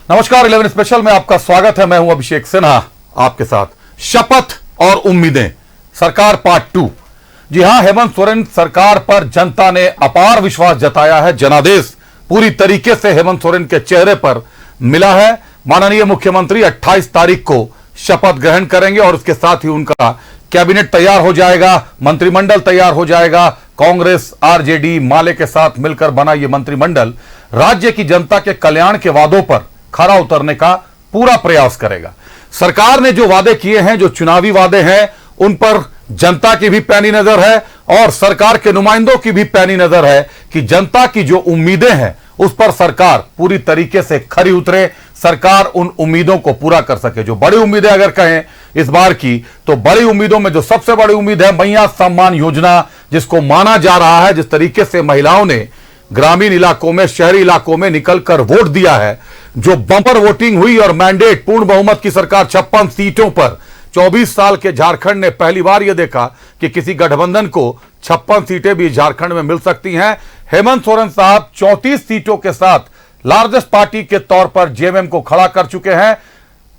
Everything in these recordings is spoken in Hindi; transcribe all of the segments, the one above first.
नमस्कार 11 स्पेशल में आपका स्वागत है। मैं हूं अभिषेक सिन्हा आपके साथ। शपथ और उम्मीदें, सरकार पार्ट 2। जी हां, हेमंत सोरेन सरकार पर जनता ने अपार विश्वास जताया है। जनादेश पूरी तरीके से हेमंत सोरेन के चेहरे पर मिला है। माननीय मुख्यमंत्री 28 तारीख को शपथ ग्रहण करेंगे और उसके साथ ही उनका कैबिनेट तैयार हो जाएगा, मंत्रिमंडल तैयार हो जाएगा। कांग्रेस, आरजेडी, माले के साथ मिलकर बना यह मंत्रिमंडल राज्य की जनता के कल्याण के वादों पर खरा उतरने का पूरा प्रयास करेगा। सरकार ने जो वादे किए हैं, जो चुनावी वादे हैं, उन पर जनता की भी पैनी नजर है और सरकार के नुमाइंदों की भी पैनी नजर है कि जनता की जो उम्मीदें हैं उस पर सरकार पूरी तरीके से खरी उतरे, सरकार उन उम्मीदों को पूरा कर सके। जो बड़ी उम्मीदें अगर कहें इस बार की, तो बड़ी उम्मीदों में जो सबसे बड़ी उम्मीद है मैया सम्मान योजना, जिसको माना जा रहा है जिस तरीके से महिलाओं ने ग्रामीण इलाकों में, शहरी इलाकों में निकलकर वोट दिया है, जो बम्पर वोटिंग हुई और मैंडेट पूर्ण बहुमत की सरकार 56 सीटों पर। 24 साल के झारखंड ने पहली बार यह देखा कि किसी गठबंधन को 56 सीटें भी झारखंड में मिल सकती हैं। हेमंत सोरेन साहब 34 सीटों के साथ लार्जेस्ट पार्टी के तौर पर जेएमएम को खड़ा कर चुके हैं।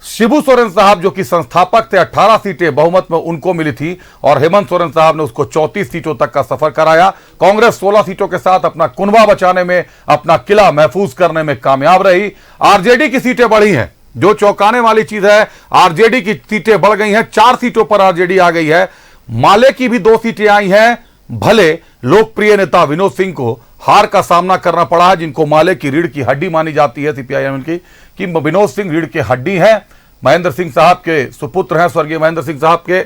शिबू सोरेन साहब जो कि संस्थापक थे, 18 सीटें बहुमत में उनको मिली थी और हेमंत सोरेन साहब ने उसको 34 सीटों तक का सफर कराया। कांग्रेस 16 सीटों के साथ अपना कुनबा बचाने में, अपना किला महफूज करने में कामयाब रही। आरजेडी की सीटें बढ़ी हैं, जो चौंकाने वाली चीज है। आरजेडी की सीटें बढ़ गई हैं, 4 सीटों पर आरजेडी आ गई है। माले की भी 2 सीटें आई हैं। भले लोकप्रिय नेता विनोद सिंह को हार का सामना करना पड़ा है, जिनको माले की रीढ़ की हड्डी मानी जाती है सीपीआईएम की, कि विनोद सिंह रीढ़ की हड्डी है, महेंद्र सिंह साहब के सुपुत्र हैं, स्वर्गीय महेंद्र सिंह साहब के।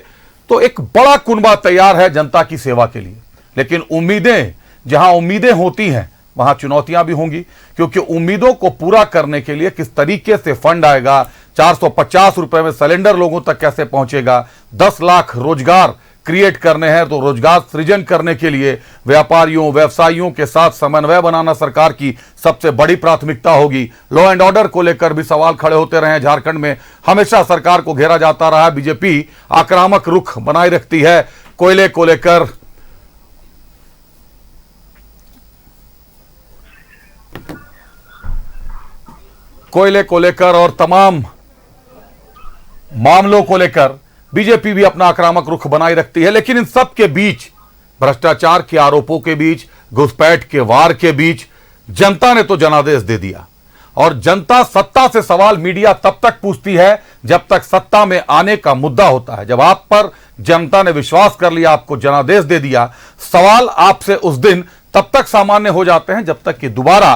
तो एक बड़ा कुनबा तैयार है जनता की सेवा के लिए। लेकिन उम्मीदें, जहां उम्मीदें होती हैं वहां चुनौतियां भी होंगी, क्योंकि उम्मीदों को पूरा करने के लिए किस तरीके से फंड आएगा, 450 रुपए में सिलेंडर लोगों तक कैसे पहुंचेगा, 10 लाख रोजगार क्रिएट करने हैं, तो रोजगार सृजन करने के लिए व्यापारियों, व्यवसायियों के साथ समन्वय बनाना सरकार की सबसे बड़ी प्राथमिकता होगी। लॉ एंड ऑर्डर को लेकर भी सवाल खड़े होते रहे। झारखंड में हमेशा सरकार को घेरा जाता रहा। बीजेपी आक्रामक रुख बनाए रखती है। कोयले को लेकर और तमाम मामलों को लेकर बीजेपी भी अपना आक्रामक रुख बनाए रखती है। लेकिन इन सब के बीच, भ्रष्टाचार के आरोपों के बीच, घुसपैठ के वार के बीच, जनता ने तो जनादेश दे दिया। और जनता सत्ता से सवाल मीडिया तब तक पूछती है जब तक सत्ता में आने का मुद्दा होता है। जब आप पर जनता ने विश्वास कर लिया, आपको जनादेश दे दिया, सवाल आपसे उस दिन तब तक सामान्य हो जाते हैं जब तक कि दोबारा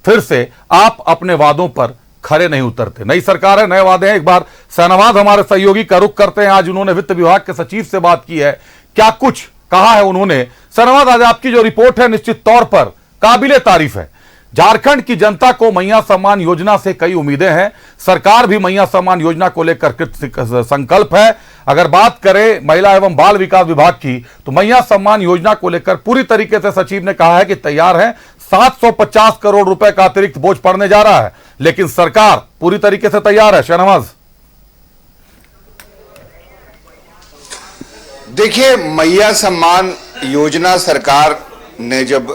फिर से आप अपने वादों पर खरे नहीं उतरते। नई सरकार है, नए वादे हैं। एक बार सहनवाज हमारे सहयोगी का रुख करते हैं। आज उन्होंने वित्त विभाग के सचिव से बात की है, क्या कुछ कहा है उन्होंने। सहनवाज, आज आपकी जो रिपोर्ट है निश्चित तौर पर काबिले तारीफ है। झारखंड की जनता को मैया सम्मान योजना से कई उम्मीदें हैं। सरकार भी मैया सम्मान योजना को लेकर कृत संकल्प है। अगर बात करें महिला एवं बाल विकास विभाग की, तो मैया सम्मान योजना को लेकर पूरी तरीके से सचिव ने कहा है कि तैयार है। 750 करोड़ रुपए का अतिरिक्त बोझ पड़ने जा रहा है, लेकिन सरकार पूरी तरीके से तैयार है। शहनवाज, देखिए, मैया सम्मान योजना सरकार ने जब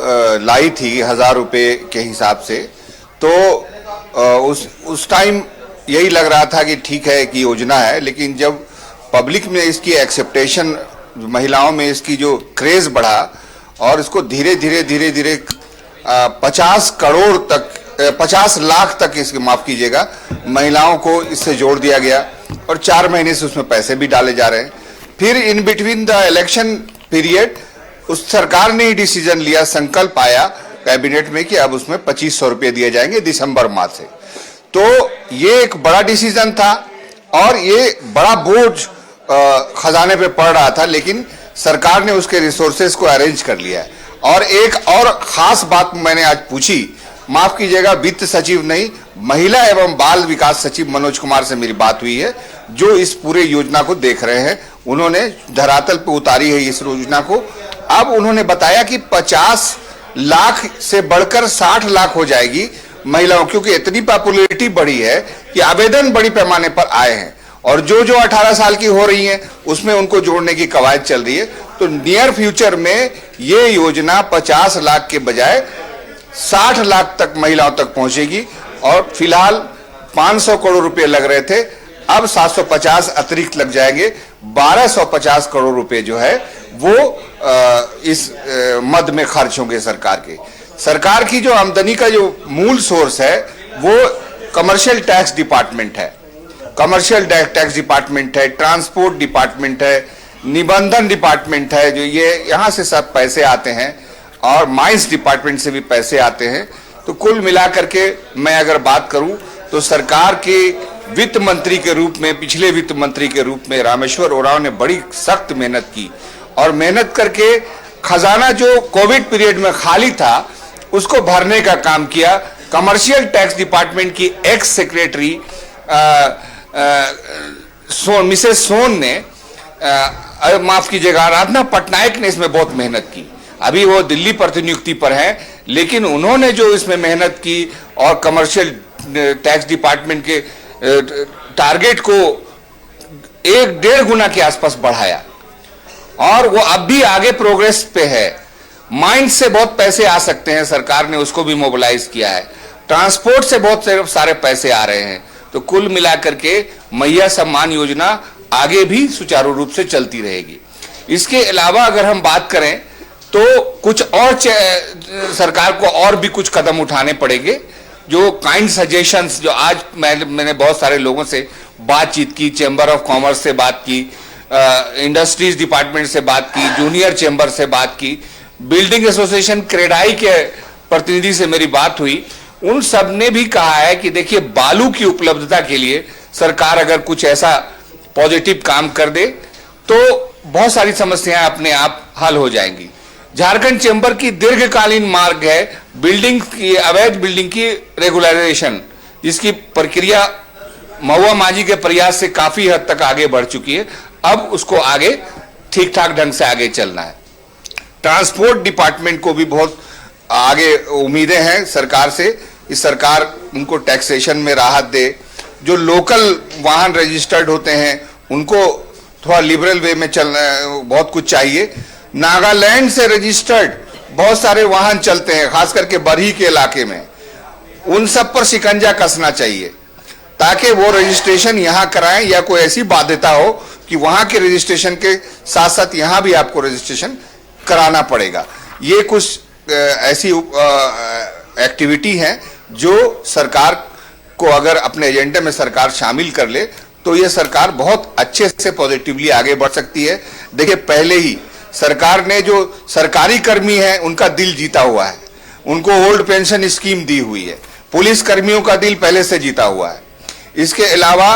लाई थी 1000 रुपए के हिसाब से, तो उस टाइम यही लग रहा था कि ठीक है कि योजना है। लेकिन जब पब्लिक में इसकी एक्सेप्टेशन, महिलाओं में इसकी जो क्रेज बढ़ा और इसको धीरे धीरे 50 करोड़ तक, 50 लाख तक, इसके माफ कीजिएगा, महिलाओं को इससे जोड़ दिया गया और 4 महीने से उसमें पैसे भी डाले जा रहे हैं। फिर in between the election period उस सरकार ने ही डिसीजन लिया, संकल्प आया कैबिनेट में कि अब उसमें 2500 रुपये दिए जाएंगे दिसंबर माह से। तो ये एक बड़ा डिसीजन था और ये बड़ा बोझ खजाने पे पड़ रहा था, लेकिन सरकार ने उसके रिसोर्सेज को अरेंज कर लिया है। और एक और खास बात मैंने आज पूछी, माफ कीजिएगा, वित्त सचिव नहीं, महिला एवं बाल विकास सचिव मनोज कुमार से मेरी बात हुई है, जो इस पूरे योजना को देख रहे हैं। उन्होंने धरातल पे उतारी है इस योजना को। अब उन्होंने बताया कि 50 लाख से बढ़कर 60 लाख हो जाएगी महिलाओं, क्योंकि इतनी पॉपुलैरिटी बढ़ी है कि आवेदन बड़ी पैमाने पर आए हैं और जो 18 साल की हो रही हैं उसमें उनको जोड़ने की कवायद चल रही है। तो नियर फ्यूचर में ये योजना 50 लाख के बजाय 60 लाख तक महिलाओं तक पहुंचेगी। और फिलहाल 500 करोड़ रुपए लग रहे थे, अब 750 अतिरिक्त लग जाएंगे। 1250 करोड़ रुपए जो है वो इस मद में खर्च होंगे सरकार के। सरकार की जो आमदनी का जो मूल सोर्स है वो कमर्शियल टैक्स डिपार्टमेंट है, कमर्शियल टैक्स डिपार्टमेंट है, ट्रांसपोर्ट डिपार्टमेंट है, निबंधन डिपार्टमेंट है, जो ये यहां से सब पैसे आते हैं, और माइंस डिपार्टमेंट से भी पैसे आते हैं। तो कुल मिलाकर के मैं अगर बात करूं तो सरकार के वित्त मंत्री के रूप में, पिछले वित्त मंत्री के रूप में रामेश्वर उरांव ने बड़ी सख्त मेहनत की, और मेहनत करके खजाना जो कोविड पीरियड में खाली था उसको भरने का काम किया। कमर्शियल टैक्स डिपार्टमेंट की एक्स सेक्रेटरी मिसेस सोन ने, माफ कीजिएगा, आराधना पटनायक ने इसमें बहुत मेहनत की। अभी वो दिल्ली प्रतिनियुक्ति पर हैं, लेकिन उन्होंने जो इसमें मेहनत की और कमर्शियल टैक्स डिपार्टमेंट के टारगेट को 1-1.5 गुना के आसपास बढ़ाया, और वो अब भी आगे प्रोग्रेस पे है। माइंस से बहुत पैसे आ सकते हैं, सरकार ने उसको भी मोबिलाइज किया है। ट्रांसपोर्ट से बहुत सारे पैसे आ रहे हैं। तो कुल मिलाकर के मैया सम्मान योजना आगे भी सुचारू रूप से चलती रहेगी। इसके अलावा अगर हम बात करें तो कुछ और सरकार को और भी कुछ कदम उठाने पड़ेंगे। जो काइंड सजेशंस, जो आज मैंने बहुत सारे लोगों से बातचीत की, चैम्बर ऑफ कॉमर्स से बात की, इंडस्ट्रीज डिपार्टमेंट से बात की, जूनियर चैम्बर से बात की, बिल्डिंग एसोसिएशन क्रेडाई के प्रतिनिधि से मेरी बात हुई। उन सब ने भी कहा है कि देखिए, बालू की उपलब्धता के लिए सरकार अगर कुछ ऐसा पॉजिटिव काम कर दे तो बहुत सारी समस्याएं अपने आप हल हो जाएंगी। झारखंड चैम्बर की दीर्घकालीन मांग है बिल्डिंग की, अवैध बिल्डिंग की रेगुलराइजेशन, जिसकी प्रक्रिया महुआ माझी के प्रयास से काफी हद तक आगे बढ़ चुकी है। अब उसको आगे ठीक ठाक ढंग से आगे चलना है। ट्रांसपोर्ट डिपार्टमेंट को भी बहुत आगे उम्मीदें हैं सरकार से कि सरकार उनको टैक्सेशन में राहत दे। जो लोकल वाहन रजिस्टर्ड होते हैं उनको थोड़ा लिबरल वे में चलना, बहुत कुछ चाहिए। नागालैंड से रजिस्टर्ड बहुत सारे वाहन चलते हैं, खास करके बरही के इलाके में, उन सब पर शिकंजा कसना चाहिए ताकि वो रजिस्ट्रेशन यहां कराएं, या कोई ऐसी बाध्यता हो कि वहां के रजिस्ट्रेशन के साथ साथ यहां भी आपको रजिस्ट्रेशन कराना पड़ेगा। ये कुछ ऐसी एक्टिविटी हैं जो सरकार को अगर अपने एजेंडे में सरकार शामिल कर ले तो ये सरकार बहुत अच्छे से पॉजिटिवली आगे बढ़ सकती है। देखिए, पहले ही सरकार ने जो सरकारी कर्मी हैं उनका दिल जीता हुआ है, उनको ओल्ड पेंशन स्कीम दी हुई है, पुलिस कर्मियों का दिल पहले से जीता हुआ है। इसके अलावा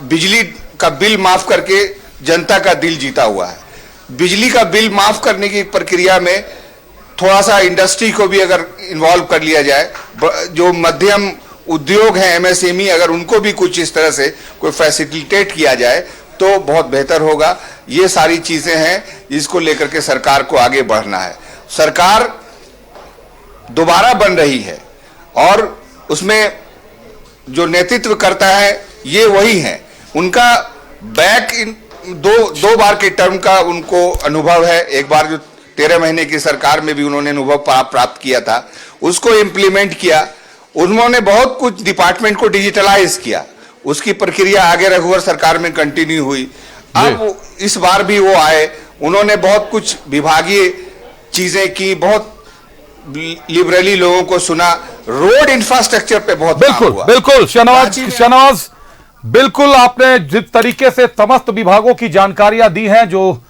बिजली का बिल माफ करके जनता का दिल जीता हुआ है। बिजली का बिल माफ करने की प्रक्रिया में थोड़ा सा इंडस्ट्री को भी अगर इन्वॉल्व कर लिया जाए, जो मध्यम उद्योग हैं, एमएसएमई, अगर उनको भी कुछ इस तरह से कोई फैसिलिटेट किया जाए तो बहुत बेहतर होगा। ये सारी चीजें हैं जिसको लेकर के सरकार को आगे बढ़ना है। सरकार दोबारा बन रही है और उसमें जो नेतृत्व करता है ये वही है। उनका बैक इन दो बार के टर्म का उनको अनुभव है। एक बार जो 13 महीने की सरकार में भी उन्होंने अनुभव प्राप्त किया था, उसको इम्प्लीमेंट किया। उन्होंने बहुत कुछ डिपार्टमेंट को डिजिटलाइज किया, उसकी प्रक्रिया आगे रघुवर सरकार में कंटिन्यू हुई। अब इस बार भी वो आए, उन्होंने बहुत कुछ विभागीय चीजें की, बहुत लिबरली लोगों को सुना, रोड इंफ्रास्ट्रक्चर पे बहुत बिल्कुल काम हुआ। बिल्कुल शहनवाज, बिल्कुल आपने जिस तरीके से समस्त विभागों की जानकारियां दी हैं, जो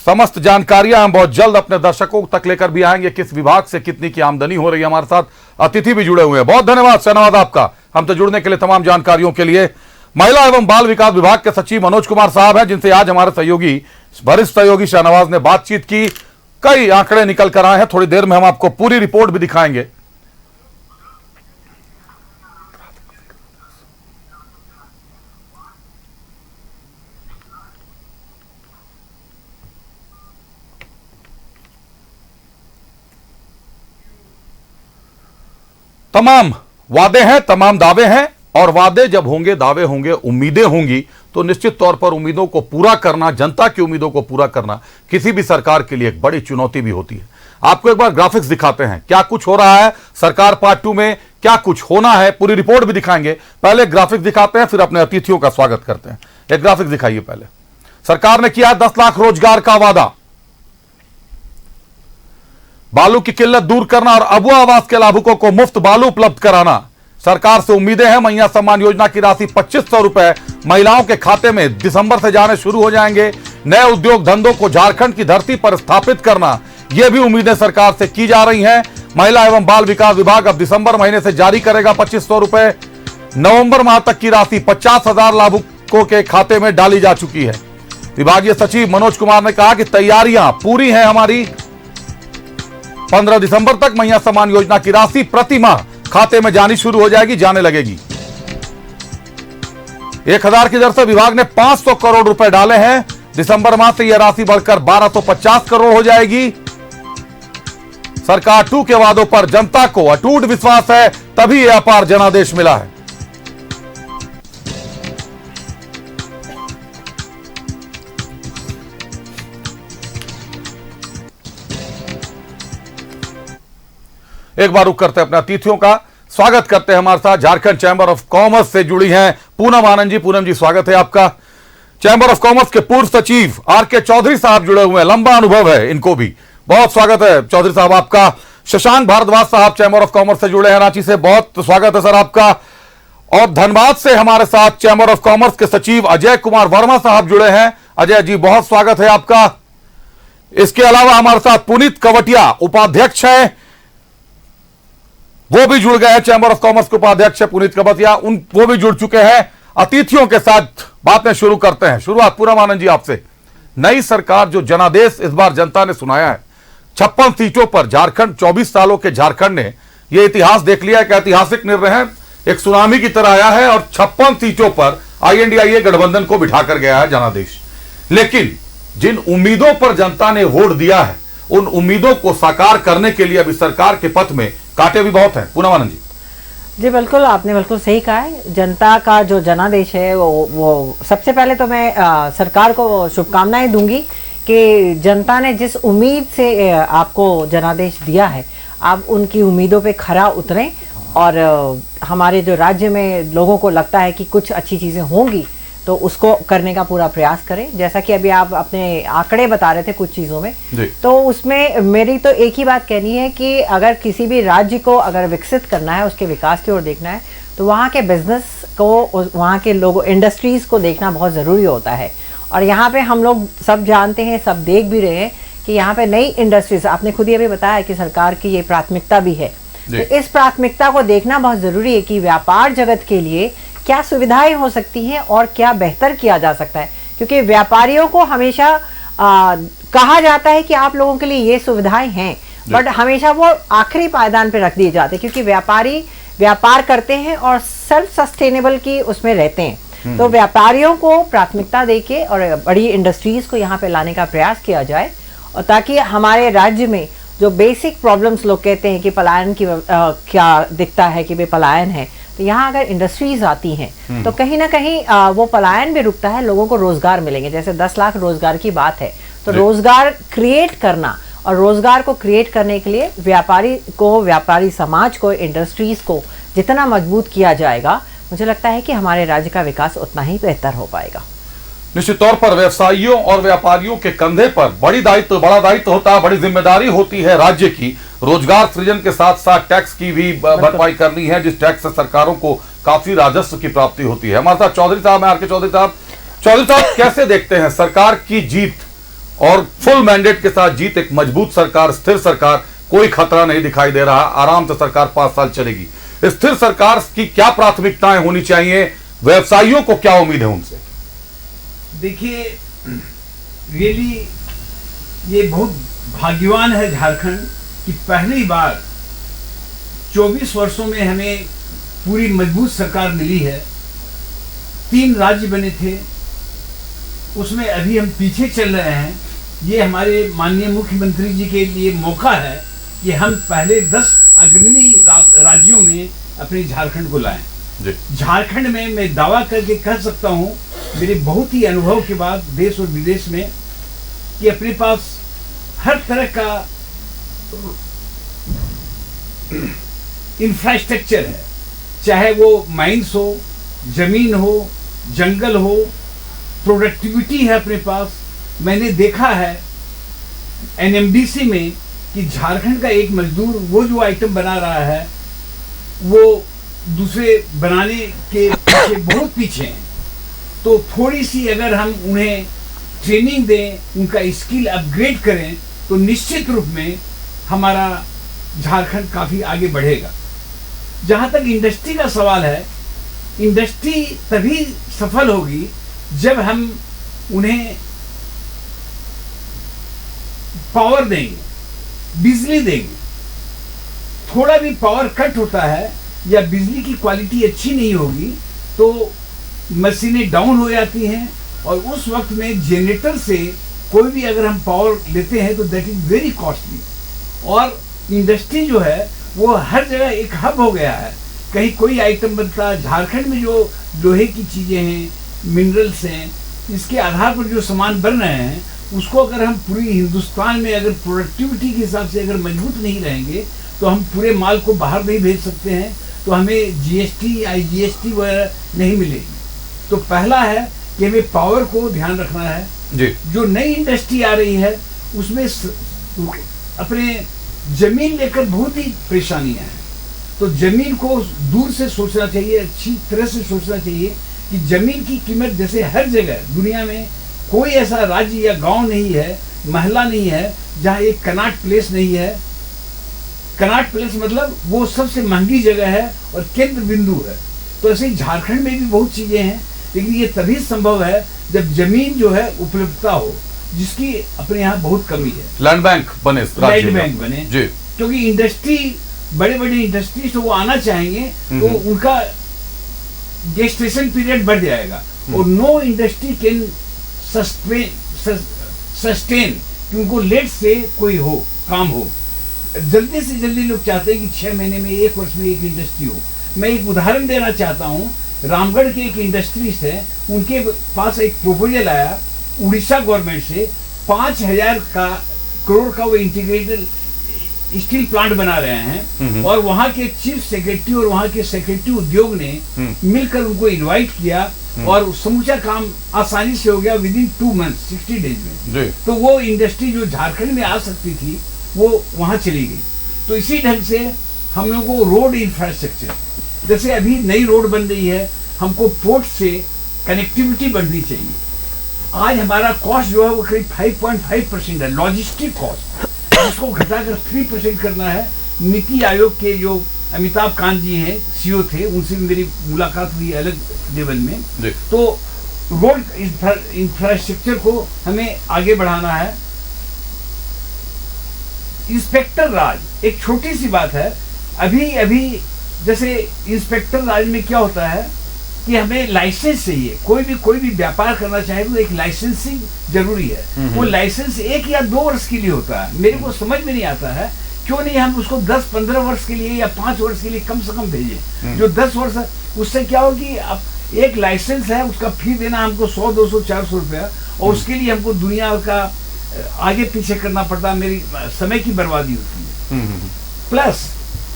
समस्त जानकारियां हम बहुत जल्द अपने दर्शकों तक लेकर भी आएंगे। किस विभाग से कितनी की आमदनी हो रही है, हमारे साथ अतिथि भी जुड़े हुए हैं। बहुत धन्यवाद शहनवाज आपका हमसे जुड़ने के लिए, तमाम जानकारियों के लिए। महिला एवं बाल विकास विभाग के सचिव मनोज कुमार साहब हैं, जिनसे आज हमारे सहयोगी, वरिष्ठ सहयोगी शहनवाज ने बातचीत की। कई आंकड़े निकल कर आए हैं, थोड़ी देर में हम आपको पूरी रिपोर्ट भी दिखाएंगे। तमाम वादे हैं, तमाम दावे हैं, और वादे जब होंगे, दावे होंगे, उम्मीदें होंगी, तो निश्चित तौर पर उम्मीदों को पूरा करना, जनता की उम्मीदों को पूरा करना किसी भी सरकार के लिए एक बड़ी चुनौती भी होती है। आपको एक बार ग्राफिक्स दिखाते हैं क्या कुछ हो रहा है सरकार पार्ट 2 में, क्या कुछ होना है, पूरी रिपोर्ट भी दिखाएंगे। पहले ग्राफिक दिखाते हैं, फिर अपने अतिथियों का स्वागत करते हैं। एक ग्राफिक दिखाइए। पहले सरकार ने किया 10 लाख रोजगार का वादा, बालू की किल्लत दूर करना और अबुआ आवास के लाभुकों को मुफ्त बालू उपलब्ध कराना। सरकार से उम्मीदें हैं। मैया सम्मान योजना की राशि 2500 रुपए महिलाओं के खाते में दिसंबर से जाने शुरू हो जाएंगे। नए उद्योग धंधों को झारखंड की धरती पर स्थापित करना, यह भी उम्मीदें सरकार से की जा रही हैं। महिला एवं बाल विकास विभाग अब दिसंबर महीने से जारी करेगा 2500 रुपए। नवंबर माह तक की राशि 50,000 लाभुकों के खाते में डाली जा चुकी है। विभागीय सचिव मनोज कुमार ने कहा कि तैयारियां पूरी हैं हमारी। 15 दिसंबर तक मैया सम्मान योजना की राशि प्रति माह खाते में जानी शुरू हो जाएगी, जाने लगेगी। 1000 की दर से विभाग ने 500 करोड़ रुपए डाले हैं। दिसंबर माह से यह राशि बढ़कर 1250 करोड़ हो जाएगी। सरकार 2 के वादों पर जनता को अटूट विश्वास है, तभी यह अपार जनादेश मिला है। एक बार रुक करते हैं, अपने अतिथियों का स्वागत करते हैं। हमारे साथ झारखंड चैंबर ऑफ कॉमर्स से जुड़ी हैं पूनम आनंद जी। पूनम जी, स्वागत है आपका। चैंबर ऑफ कॉमर्स के पूर्व सचिव आर.के. चौधरी साहब जुड़े हुए हैं, लंबा अनुभव है इनको भी, बहुत स्वागत है चौधरी साहब आपका। शशांक भारद्वाज साहब चैंबर ऑफ कॉमर्स से जुड़े हैं रांची से, बहुत स्वागत है सर आपका। और धनबाद से हमारे साथ चैंबर ऑफ कॉमर्स के सचिव अजय कुमार वर्मा साहब जुड़े हैं। अजय जी, बहुत स्वागत है आपका। इसके अलावा हमारे साथ पुनीत कवटिया उपाध्यक्ष है, वो भी जुड़ गए हैं। चैंबर ऑफ कॉमर्स के उपाध्यक्ष पुनीत कवटिया, वो भी जुड़ चुके हैं। अतिथियों के साथ बातें शुरू करते हैं। शुरुआत पूनम आनंद जी आपसे। नई सरकार जो जनादेश इस बार जनता ने सुनाया है, 56 सीटों पर झारखंड, 24 सालों के झारखंड ने यह इतिहास देख लिया है कि ऐतिहासिक निर्णय है, एक सुनामी की तरह आया है और 56 सीटों पर INDIA गठबंधन को बिठाकर गया है जनादेश। लेकिन जिन उम्मीदों पर जनता ने वोट दिया है, उन उम्मीदों को साकार करने के लिए अभी सरकार के पथ में कांटे भी बहुत हैं। पूनम आनंद जी, बिल्कुल आपने बिल्कुल सही कहा है। जनता का जो जनादेश है वो सबसे पहले तो मैं सरकार को शुभकामनाएं दूंगी कि जनता ने जिस उम्मीद से आपको जनादेश दिया है, आप उनकी उम्मीदों पे खरा उतरें और हमारे जो राज्य में लोगों को लगता है कि कुछ अच्छी चीज़ें होंगी तो उसको करने का पूरा प्रयास करें। जैसा कि अभी आप अपने आंकड़े बता रहे थे कुछ चीज़ों में, तो उसमें मेरी तो एक ही बात कहनी है कि अगर किसी भी राज्य को अगर विकसित करना है, उसके विकास की ओर देखना है, तो वहाँ के बिजनेस को, वहाँ के लोगों, इंडस्ट्रीज़ को देखना बहुत ज़रूरी होता है। और यहाँ पे हम लोग सब जानते हैं, सब देख भी रहे हैं कि यहाँ पे नई इंडस्ट्रीज, आपने खुद ही अभी बताया कि सरकार की ये प्राथमिकता भी है। तो इस प्राथमिकता को देखना बहुत ज़रूरी है कि व्यापार जगत के लिए क्या सुविधाएं हो सकती हैं और क्या बेहतर किया जा सकता है। क्योंकि व्यापारियों को हमेशा कहा जाता है कि आप लोगों के लिए ये सुविधाएं हैं, बट हमेशा वो आखिरी पायदान पे रख दिए जाते हैं, क्योंकि व्यापारी व्यापार करते हैं और सेल्फ सस्टेनेबल की उसमें रहते हैं। तो व्यापारियों को प्राथमिकता देके और बड़ी इंडस्ट्रीज को यहाँ पे लाने का प्रयास किया जाए, और ताकि हमारे राज्य में जो बेसिक प्रॉब्लम्स लोग कहते हैं कि पलायन की क्या दिखता है कि वे पलायन है, तो यहाँ अगर इंडस्ट्रीज आती हैं तो कहीं ना कहीं वो पलायन भी रुकता है, लोगों को रोजगार मिलेंगे। जैसे 10 लाख रोजगार की बात है, तो रोजगार क्रिएट करना, और रोजगार को क्रिएट करने के लिए व्यापारी समाज को, इंडस्ट्रीज को जितना मजबूत किया जाएगा, मुझे लगता है कि हमारे राज्य का विकास उतना ही बेहतर हो पाएगा। निश्चित तौर पर व्यवसायियों और व्यापारियों के कंधे पर बड़ा दायित्व होता है, बड़ी जिम्मेदारी होती है राज्य की। रोजगार सृजन के साथ साथ टैक्स की भी भरपाई करनी है, जिस टैक्स से सरकारों को काफी राजस्व की प्राप्ति होती है। हमारे साथ चौधरी साहब हैं, आर.के. चौधरी साहब। चौधरी साहब, कैसे देखते हैं सरकार की जीत और फुल मैंडेट के साथ जीत, एक मजबूत सरकार, स्थिर सरकार, कोई खतरा नहीं दिखाई दे रहा, आराम से सरकार 5 साल चलेगी। स्थिर सरकार की क्या प्राथमिकताएं होनी चाहिए, व्यवसायियों को क्या उम्मीद है उनसे? देखिए, रियली ये बहुत भाग्यवान है झारखंड कि पहली बार 24 वर्षों में हमें पूरी मजबूत सरकार मिली है। 3 राज्य बने थे, उसमें अभी हम पीछे चल रहे हैं। ये हमारे माननीय मुख्यमंत्री जी के लिए मौका है कि हम पहले 10 अग्रणी राज्यों में अपने झारखंड को लाएं। झारखंड में मैं दावा करके कह सकता हूँ, मेरे बहुत ही अनुभव के बाद देश और विदेश में, कि अपने पास हर तरह का इंफ्रास्ट्रक्चर है, चाहे वो माइंस हो, जमीन हो, जंगल हो, प्रोडक्टिविटी है अपने पास। मैंने देखा है एनएमडीसी में कि झारखंड का एक मजदूर वो जो आइटम बना रहा है वो दूसरे बनाने के पीछे बहुत पीछे हैं। तो थोड़ी सी अगर हम उन्हें ट्रेनिंग दें, उनका स्किल अपग्रेड करें, तो निश्चित रूप में हमारा झारखंड काफ़ी आगे बढ़ेगा। जहाँ तक इंडस्ट्री का सवाल है, इंडस्ट्री तभी सफल होगी जब हम उन्हें पावर देंगे, बिजली देंगे। थोड़ा भी पावर कट होता है या बिजली की क्वालिटी अच्छी नहीं होगी तो मशीनें डाउन हो जाती हैं, और उस वक्त में जनरेटर से कोई भी अगर हम पावर लेते हैं तो दैट इज वेरी कॉस्टली। और इंडस्ट्री जो है वो हर जगह एक हब हो गया है, कहीं कोई आइटम बनता है। झारखंड में जो लोहे की चीज़ें हैं, मिनरल्स हैं, इसके आधार पर जो सामान बन रहे हैं, उसको अगर हम पूरी हिंदुस्तान में अगर प्रोडक्टिविटी के हिसाब से अगर मजबूत नहीं रहेंगे तो हम पूरे माल को बाहर नहीं भेज सकते हैं, तो हमें जीएसटी, आईजीएसटी वगैरह नहीं मिलेगी। तो पहला है कि हमें पावर को ध्यान रखना है जी। जो नई इंडस्ट्री आ रही है उसमें अपने जमीन लेकर बहुत ही परेशानियां हैं। तो जमीन को दूर से सोचना चाहिए, अच्छी तरह से सोचना चाहिए कि जमीन की कीमत, जैसे हर जगह दुनिया में कोई ऐसा राज्य या गांव नहीं है, महला नहीं है जहां एक कनॉट प्लेस नहीं है। कनॉट प्लेस मतलब वो सबसे महंगी जगह है और केंद्र बिंदु है। तो ऐसे ही झारखंड में भी बहुत चीजें हैं, लेकिन ये तभी संभव है जब जमीन जो है उपलब्धता हो, जिसकी अपने यहाँ बहुत कमी है। लैंड बैंक बने, लैंड बैंक बने जी। क्योंकि इंडस्ट्री, बड़े बड़े इंडस्ट्रीज तो वो आना चाहेंगे तो उनका गेस्टेशन पीरियड बढ़ जाएगा, और नो इंडस्ट्री कैन सस्टेन कि उनको लेट से कोई हो काम हो। जल्दी से जल्दी लोग चाहते हैं कि 6 महीने में, 1 वर्ष में एक इंडस्ट्री हो। मैं एक उदाहरण देना चाहता हूँ। रामगढ़ के एक इंडस्ट्रीज है, उनके पास एक प्रपोजल आया उड़ीसा गवर्नमेंट से, 5000 करोड़ का वो इंटीग्रेटेड स्टील प्लांट बना रहे हैं, और वहाँ के चीफ सेक्रेटरी और वहाँ के सेक्रेटरी उद्योग ने मिलकर उनको इनवाइट किया, और समूचा काम आसानी से हो गया विद इन 2 मंथ्स, 60 डेज में। तो वो इंडस्ट्री जो झारखंड में आ सकती थी वो वहाँ चली गई। तो इसी ढंग से हम लोगों को रोड इंफ्रास्ट्रक्चर, जैसे अभी नई रोड बन रही है, हमको पोर्ट से कनेक्टिविटी बढ़नी चाहिए। आज हमारा कॉस्ट जो है वो करीब 5.5% है, लॉजिस्टिक कॉस्ट, इसको घटाकर 3% करना है। नीति आयोग के जो अमिताभ कांत जी हैं, सीईओ थे, उनसे भी मेरी मुलाकात हुई अलग लेवल में। तो रोड इंफ्रास्ट्रक्चर को हमें आगे बढ़ाना है। इंस्पेक्टर राज, एक छोटी सी बात है, अभी जैसे इंस्पेक्टर राज में क्या होता है कि हमें लाइसेंस चाहिए। कोई भी व्यापार करना चाहे तो एक लाइसेंसिंग जरूरी है। वो लाइसेंस 1 या 2 वर्ष के लिए होता है। मेरे को समझ में नहीं आता है क्यों नहीं हम उसको 10-15 वर्ष के लिए या 5 वर्ष के लिए कम से कम भेजें। जो 10 वर्ष, उससे क्या होगी, अब एक लाइसेंस है, उसका फी देना हमको 100, 200, 400 रुपया, और उसके लिए हमको दुनिया का आगे पीछे करना पड़ता है, मेरी समय की बर्बादी होती है। प्लस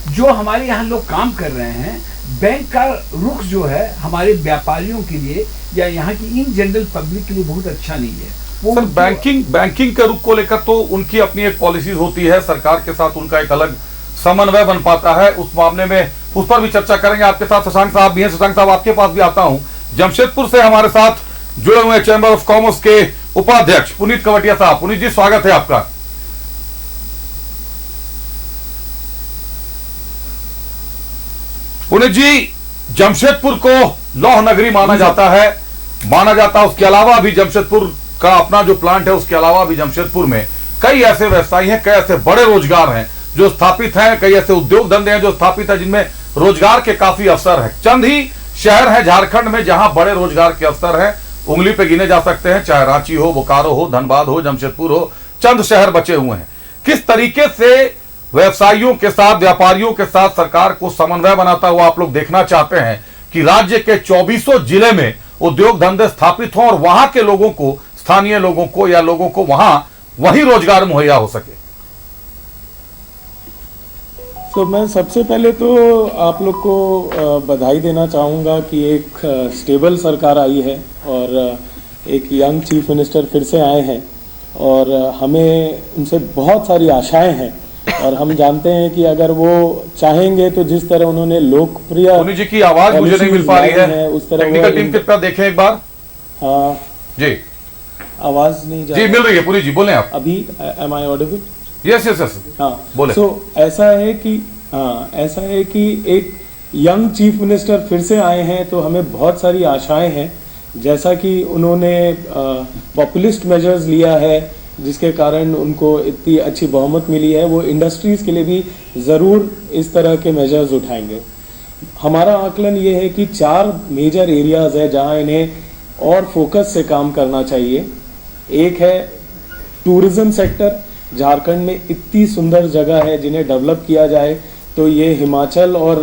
जो हमारे यहाँ लोग काम कर रहे हैं, बैंक का रुख जो है हमारे व्यापारियों के लिए या यहाँ की इन जनरल पब्लिक के लिए बहुत अच्छा नहीं है। वो सर बैंकिंग के रुख को लेकर तो उनकी अपनी एक पॉलिसीज होती है, सरकार के साथ उनका एक अलग समन्वय बन पाता है। उस मामले में उस पर भी चर्चा करेंगे। आपके साथ शशांक साहब भी हैं। शशांक साहब, आपके पास भी आता हूं। जमशेदपुर से हमारे साथ जुड़े हुए चैंबर ऑफ कॉमर्स के उपाध्यक्ष पुनीत कवटिया साहब। पुनीत जी, स्वागत है आपका। पुनीत जी, जमशेदपुर को लौह नगरी माना जाता है। उसके अलावा भी जमशेदपुर का अपना जो प्लांट है, उसके अलावा भी जमशेदपुर में कई ऐसे व्यवसायी हैं, कई ऐसे बड़े रोजगार हैं जो स्थापित हैं, कई ऐसे उद्योग धंधे हैं जो स्थापित है, जिनमें रोजगार के काफी अवसर हैं। चंद ही शहर है झारखंड में जहां बड़े रोजगार के अवसर हैं, उंगली पे गिने जा सकते हैं, चाहे रांची हो, बोकारो हो, धनबाद हो, जमशेदपुर हो, चंद शहर बचे हुए हैं। किस तरीके से व्यवसायियों के साथ, व्यापारियों के साथ सरकार को समन्वय बनाता हुआ आप लोग देखना चाहते हैं कि राज्य के 24 जिले में उद्योग धंधे स्थापित हों और वहां के लोगों को, स्थानीय लोगों को या लोगों को वहां वही रोजगार मुहैया हो सके? तो मैं सबसे पहले तो आप लोग को बधाई देना चाहूँगा कि एक स्टेबल सरकार आई है और एक यंग चीफ मिनिस्टर फिर से आए हैं और हमें उनसे बहुत सारी आशाएं हैं और हम जानते हैं कि अगर वो चाहेंगे तो जिस तरह उन्होंने लोकप्रिय सोनी जी की आवाज मुझे नहीं मिल पा रही है, उस तरह टेक्निकल टीम कृपया देखें एक बार। हाँ जी आवाज नहीं जा जी मिल रही है, पूरी जी बोलें आप। अभी am I audible? Yes yes yes हाँ बोले। सो ऐसा है कि एक यंग चीफ मिनिस्टर फिर से आए हैं तो हमें बहुत सारी आशाएं हैं, जैसा कि उन्होंने पॉपुलिस्ट मेजर्स लिया है जिसके कारण उनको इतनी अच्छी बहुमत मिली है, वो इंडस्ट्रीज के लिए भी ज़रूर इस तरह के मेजर्स उठाएंगे। हमारा आकलन ये है कि 4 मेजर एरियाज है जहां इन्हें और फोकस से काम करना चाहिए। एक है टूरिज्म सेक्टर, झारखंड में इतनी सुंदर जगह है जिन्हें डेवलप किया जाए तो ये हिमाचल और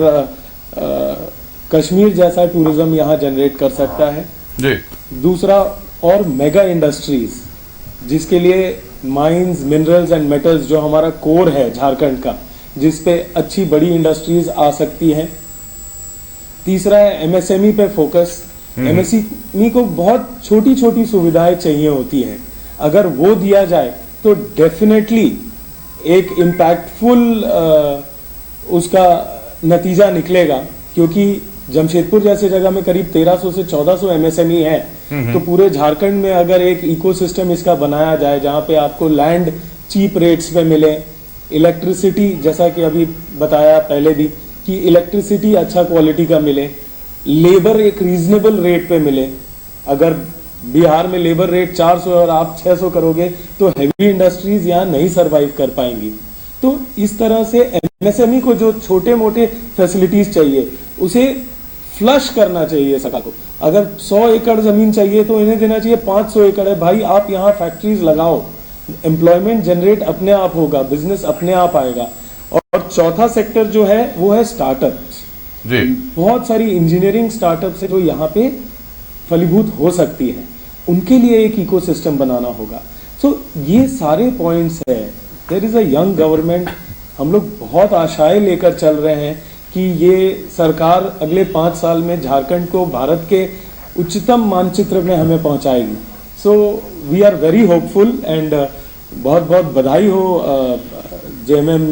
कश्मीर जैसा टूरिज्म यहाँ जनरेट कर सकता है जी। दूसरा और मेगा इंडस्ट्रीज जिसके लिए माइंस, मिनरल्स एंड मेटल्स जो हमारा कोर है झारखंड का, जिस पे अच्छी बड़ी इंडस्ट्रीज आ सकती हैं। तीसरा है एमएसएमई पे फोकस। एमएसएमई को बहुत छोटी छोटी सुविधाएं चाहिए होती हैं, अगर वो दिया जाए तो डेफिनेटली एक इम्पैक्टफुल उसका नतीजा निकलेगा, क्योंकि जमशेदपुर जैसे जगह में करीब 1300 से 1400 एमएसएमई है, तो पूरे झारखंड में अगर एक इकोसिस्टम इसका बनाया जाए जहां पे आपको लैंड चीप रेट्स पे मिले, इलेक्ट्रिसिटी जैसा कि अभी बताया पहले भी कि इलेक्ट्रिसिटी अच्छा क्वालिटी का मिले, लेबर एक रीजनेबल रेट पे मिले। अगर बिहार में लेबर रेट 400 और आप 600 करोगे तो हैवी इंडस्ट्रीज यहाँ नहीं सरवाइव कर पाएंगी। तो इस तरह से एमएसएमई को जो छोटे मोटे फैसिलिटीज चाहिए उसे फ्लश करना चाहिए सरकार को। अगर 100 एकड़ जमीन चाहिए तो इन्हें देना चाहिए 500 एकड़ है, भाई आप यहाँ फैक्ट्रीज लगाओ, एम्प्लॉयमेंट जनरेट अपने आप होगा, बिजनेस अपने आप आएगा। और चौथा सेक्टर जो है वो है स्टार्टअप्स। जी। बहुत सारी इंजीनियरिंग स्टार्टअप्स है जो यहाँ पे फलीभूत हो सकती है, उनके लिए एक इकोसिस्टम बनाना होगा। सो ये सारे पॉइंट्स है। There is a young government, हम लोग बहुत आशाएं लेकर चल रहे हैं कि ये सरकार अगले 5 साल में झारखंड को भारत के उच्चतम मानचित्र में हमें पहुंचाएगी। So we are very hopeful and बहुत बहुत बधाई हो जेएमएम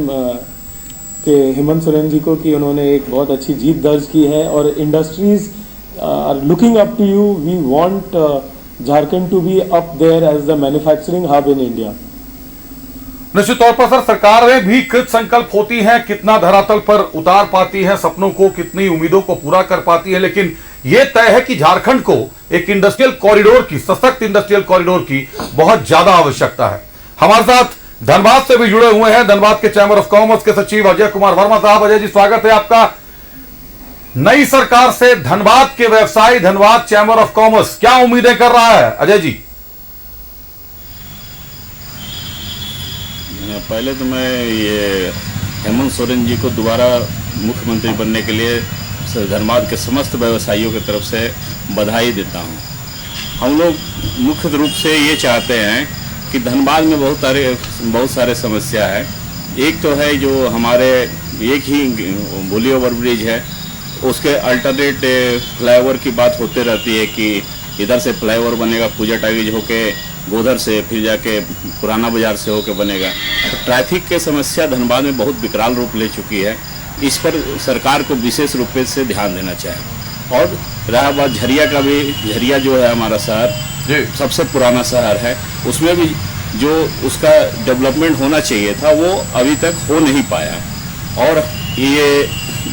के हेमंत सोरेन जी को कि उन्होंने एक बहुत अच्छी जीत दर्ज की है और industries are looking up to you. We want Jharkhand to be up there as the manufacturing hub in India. निश्चित तौर पर सर, सरकारें भी कृत संकल्प होती हैं, कितना धरातल पर उतार पाती हैं सपनों को, कितनी उम्मीदों को पूरा कर पाती है, लेकिन यह तय है कि झारखंड को एक इंडस्ट्रियल कॉरिडोर की, सशक्त इंडस्ट्रियल कॉरिडोर की बहुत ज्यादा आवश्यकता है। हमारे साथ धनबाद से भी जुड़े हुए हैं धनबाद के चैंबर ऑफ कॉमर्स के सचिव अजय कुमार वर्मा साहब। अजय जी, स्वागत है आपका। नई सरकार से धनबाद के व्यवसायी, धनबाद चैंबर ऑफ कॉमर्स क्या उम्मीदें कर रहा है अजय जी? पहले तो मैं ये हेमंत सोरेन जी को दोबारा मुख्यमंत्री बनने के लिए धनबाद के समस्त व्यवसायियों की तरफ से बधाई देता हूं। हम लोग मुख्य रूप से ये चाहते हैं कि धनबाद में बहुत सारे समस्या है। एक तो है जो हमारे एक ही भूली ओवर ब्रिज है, उसके अल्टरनेट फ्लाईओवर की बात होते रहती है कि इधर से फ्लाईओवर बनेगा, पूजा टाइगेज होके गोधर से, फिर जाके पुराना बाजार से होके बनेगा। तो ट्रैफिक के समस्या धनबाद में बहुत विकराल रूप ले चुकी है, इस पर सरकार को विशेष रूप से ध्यान देना चाहिए। और रहा बात झरिया का भी, झरिया जो है हमारा शहर सबसे पुराना शहर है, उसमें भी जो उसका डेवलपमेंट होना चाहिए था वो अभी तक हो नहीं पाया। और ये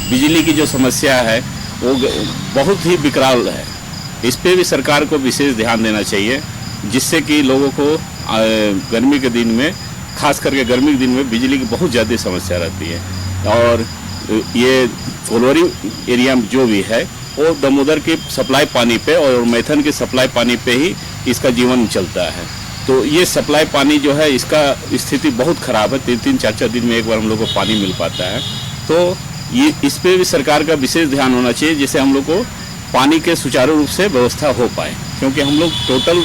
बिजली की जो समस्या है वो बहुत ही विकराल है, इस पे भी सरकार को विशेष ध्यान देना चाहिए, जिससे कि लोगों को गर्मी के दिन में, खास करके गर्मी के दिन में बिजली की बहुत ज़्यादा समस्या रहती है। और ये कोलोरी एरिया में जो भी है वो दामोदर की सप्लाई पानी पे और मैथन की सप्लाई पानी पे ही इसका जीवन चलता है। तो ये सप्लाई पानी जो है इसका स्थिति बहुत ख़राब है, 3-4 दिन में एक बार हम लोग को पानी मिल पाता है। तो ये इस पे भी सरकार का विशेष ध्यान होना चाहिए, जिससे हम लोग को पानी के सुचारू रूप से व्यवस्था हो पाए, क्योंकि हम लोग टोटल